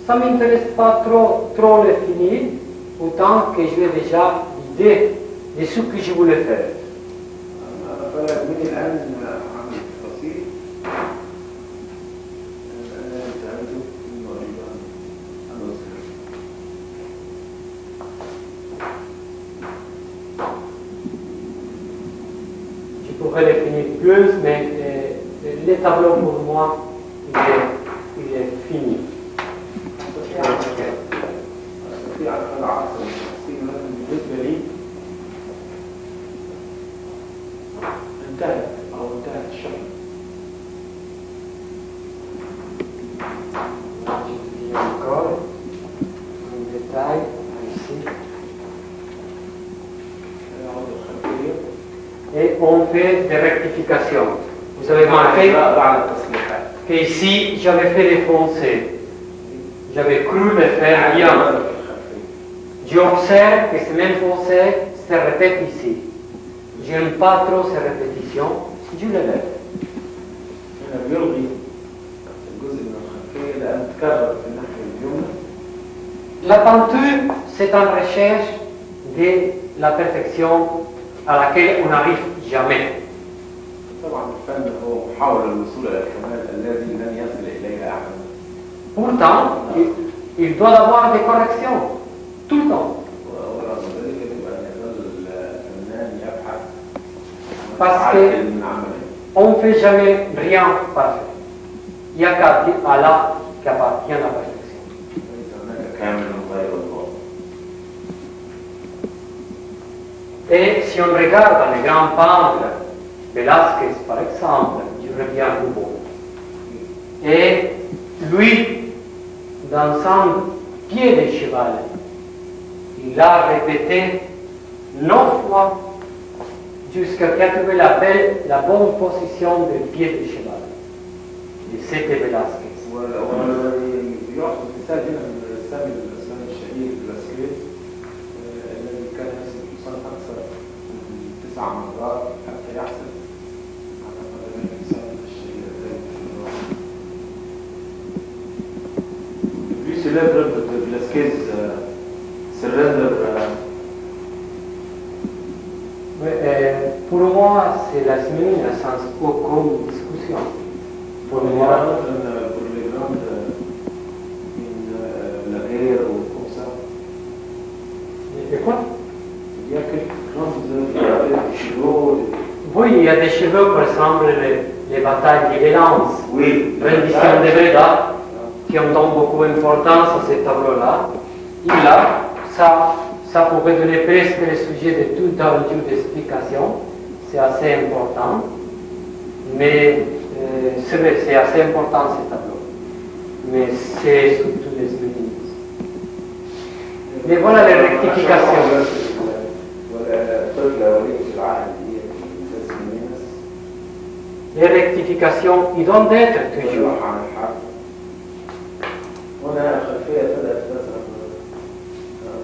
Ça ne m'intéresse pas trop le finir, autant que j'ai déjà l'idée de ce que je voulais faire. فلا يهمني الآن عمل التفاصيل. أنا أنتهيت مما أريد أن أظهر. Je pourrais le finir plus, mais le tableau pour moi, il est fini. أستطيع أن أضع أكثر من تفاصيل، ولكن بالنسبة لي انتهت الشغل. Je dis encore un détail ici. أعود الخلفية. Et on fait des rectifications. Vous avez remarqué بعض التصليحات. qu'ici, j'avais fait les foncés. J'avais cru le faire bien. J'observe que ces mêmes foncés se répètent ici. J'aime pas trop ces répétitions. Je le lève. هنا بيلغي الجزء من الخلفية لأن تكرر في الناحية اليمنى. La peinture, c'est une recherche de la perfection à laquelle on n'arrive jamais. طبعا الفن هو محاولة للوصول إلى الكمال الذي لن يصل إليه أحد. Pourtant, il doit avoir des corrections, tout le temps. ورغم ذلك يجب أن يظل الفنان يبحث Parce عن que من عمله. on ne fait jamais rien parfait. Il n'y a qu'Allah qui appartient à la perfection. ليس هناك كامل غير الله. Et si on regarde les grands peintres, Velázquez par exemple, je reviens à nouveau. Et lui, dans son pied de cheval, il a répété 9 fois jusqu'à qu'il a trouvé la bonne position du pied de cheval. Et c'était Velázquez. ويعطي مثال هنا من الرسام الاسباني الشهير فلاسكيز الذي كان يصل اكثر من 9 مرات حتى يحصل على قدمين الرسام الشهير Lui célèbre de Velázquez surrender. Pour moi, c'est la semaine sans aucune discussion. Pour moi, pour les grandes la guerre ou comme ça. et quoi? Il y a quelques grandes œuvres, des chevaux. Oui, il y a des cheveux, par exemple, les batailles de Valence, Oui. rendition de Breda, qui ont donc beaucoup d'importance à ce tableau-là. Et là, ça pourrait donner presque le sujet de tout un jour d'explication. C'est assez important. Mais c'est vrai, c'est assez important ce tableau. Mais c'est surtout les minutes. Mais voilà les rectifications. Les rectifications, ils doivent être toujours. هنا خلفية بدأت تظهر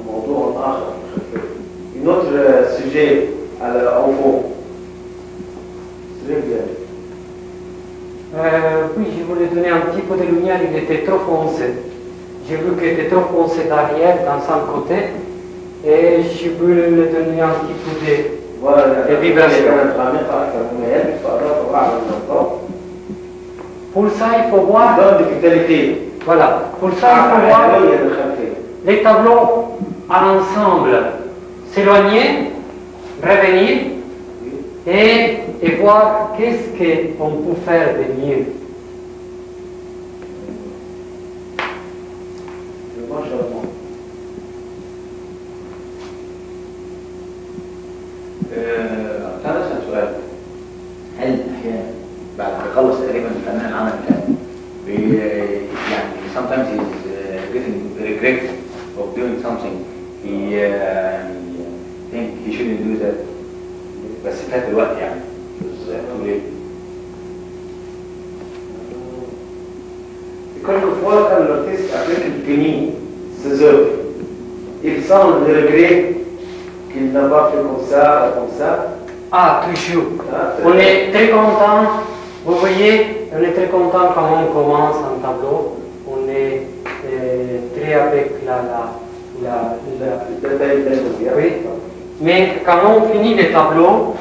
موضوع آخر في الخلفية. Une autre sujet au fond. Oui, je voulais donner un petit peu de lumière, il était trop foncé. J'ai vu qu'il était trop foncé derrière, dans son côté, et je voulais lui donner un petit peu de vibrations. كانت غامقة أكثر مما يجب فأضاف بعض النقاط. Pour ça, il faut voir. ضد الفيتاليتي. Voilà. Pour ça, il faut voir الحيوية الخلفية. les tableaux à l'ensemble, s'éloigner, revenir et voir qu'est-ce qu'on peut faire de mieux. كان أسأل سؤال، هل أحيانا بعد ما يخلص تقريبا الفنان العمل الفني يعني sometimes he's getting regret of doing something he think he shouldn't do that بس فات الوقت يعني too late. Quelquefois, quand l'artiste a fini ses œuvres, il sent le regret qu'il n'a pas fait comme ça, comme ça. Ah, toujours. Ah, On est très content, vous voyez, on est très content quand on commence un tableau. On est très avec oui. Mais quand on finit le tableau,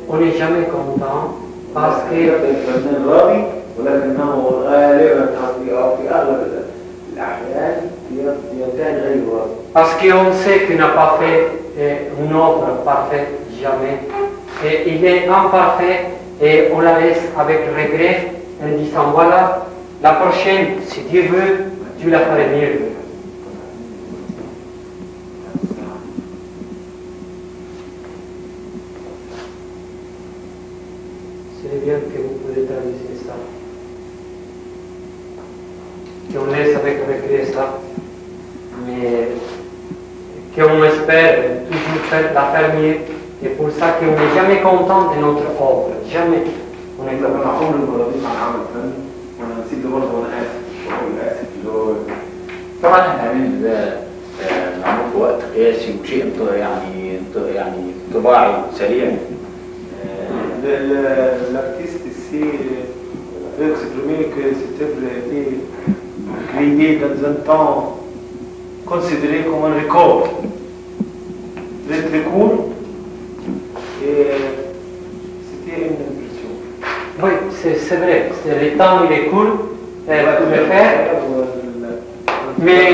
on n'est jamais content parce que ولكنه غالبا أو في أغلب الأحيان ينتهي غير راضي. Parce qu'on sait qu'il n'a pas fait une œuvre parfaite, jamais. Et il est imparfait et on la laisse avec regret en disant voilà, la prochaine, si Dieu veut, tu la feras mieux. C'est bien que vous pouvez traduire ça. Qu'on laisse avec regret ça. Mais qu'on espère toujours faire la faire mieux. Et pour ça qu'on n'est jamais content de notre œuvre. Jamais. On est لما content. نقوم المرادين عن عمل فني وانا نسيب ده برضه وانا اسف الشعور الاسف اللي هو طبعا احنا عاملين ده معمول في وقت قياسي وشيء يعني طباعي سريع. l'artiste ici veut exprimer que cette œuvre a été créée dans un temps considéré comme un record très très court et c'était une impression. Oui, c'est vrai. Le temps il est court pour le faire. Mais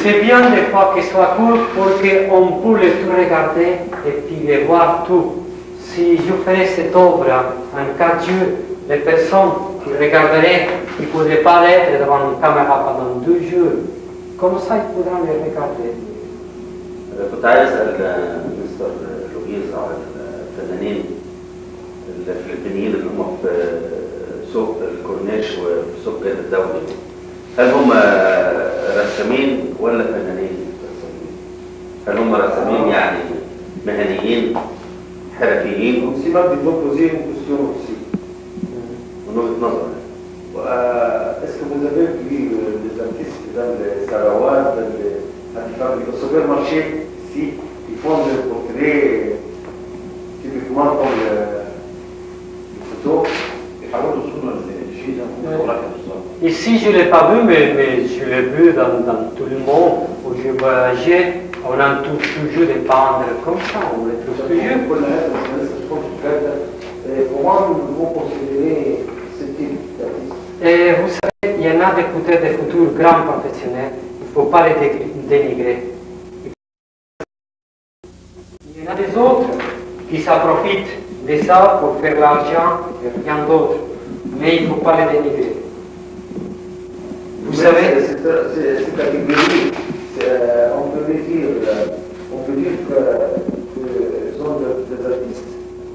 c'est bien des fois qu'il soit court pour qu'on puisse tout regarder et puis les voir tout. Si je ferais cette œuvre en 4 jours, les personnes qui regarderaient, ils ne pourraient pas l'être devant une caméra pendant 2 jours. Comme ça, ils pourront les regarder. كنت عايز اسال مستر لويس على الفنانين الفلبينيين اللي هم في سوق الكورنيش وفي سوق جاد الدولي، هل هم رسامين ولا فنانين؟ هل هم رسامين يعني مهنيين حرفيين؟ aussi m'a posé une question aussi. من وجهه نظر Est-ce que vous avez vu les artistes dans les Sarawat, au supermarché, si ils font des portraits typiquement comme les photos? Ici, je ne l'ai pas vu, mais je l'ai vu dans tout le monde où je voyageais. On en trouve toujours des peintres comme ça, on les trouve toujours. Comment vous considérez ce type d'artiste? Et vous savez, il y en a peut-être des futurs grands professionnels, il ne faut pas les dénigrer. Il y en a des autres qui s'en profitent de ça pour faire l'argent et rien d'autre, mais il ne faut pas les dénigrer. Vous savez, cette catégorie, on peut dire que sont des artistes.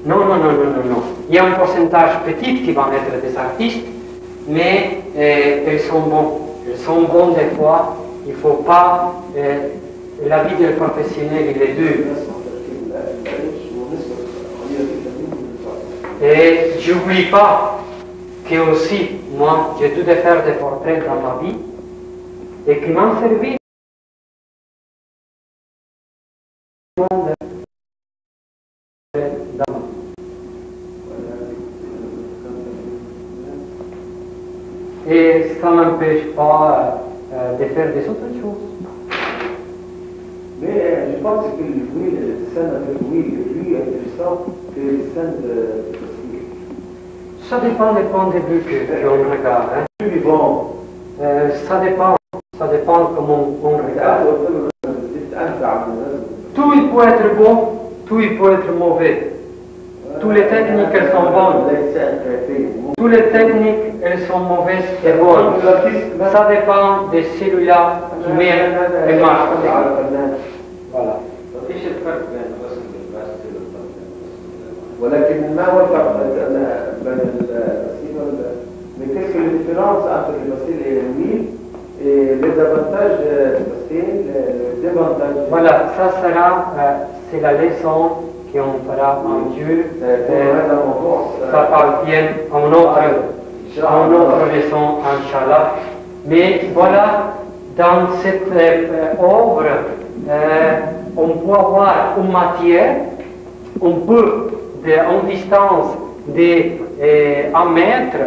non. Il y a un pourcentage petit qui va être des artistes, mais ils sont bons. Ils sont bons des fois. Il ne faut pas. La vie des professionnels, il est dure. Et j'oublie pas que aussi, moi, j'ai dû faire des portraits dans ma vie et qui m'ont servi. Et ça ne m'empêche pas de faire des autres choses. Mais je pense que lui, le scène avec lui plus intéressant que les scènes de Cosmic. Ça dépend des points de vue qu'on regarde. Hein. Plus vivant. Ça dépend comment on regarde. Tout il peut être bon, tout il peut être mauvais. Toutes les techniques, elles sont bonnes. Toutes les techniques, elles sont mauvaises et bonnes. Ça dépend de celui-là qui met le marque. Voilà. ايش الفرق بين الرسم الباستل والفن؟ ولكن ما هو الفرق بين الباستيل mais qu'est-ce que la différence entre le pastel et l'huile et les avantages du pastel, les désavantages? Voilà, ça sera, c'est la leçon qu'on fera en Dieu. Ça appartient à une autre leçon, Inch'Allah. Mais voilà, dans cette œuvre, on peut avoir une matière, on peut, en distance de 1 mètre,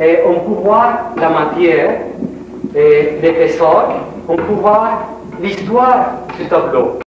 et on peut voir la matière, l'épaisseur, on peut voir l'histoire du tableau.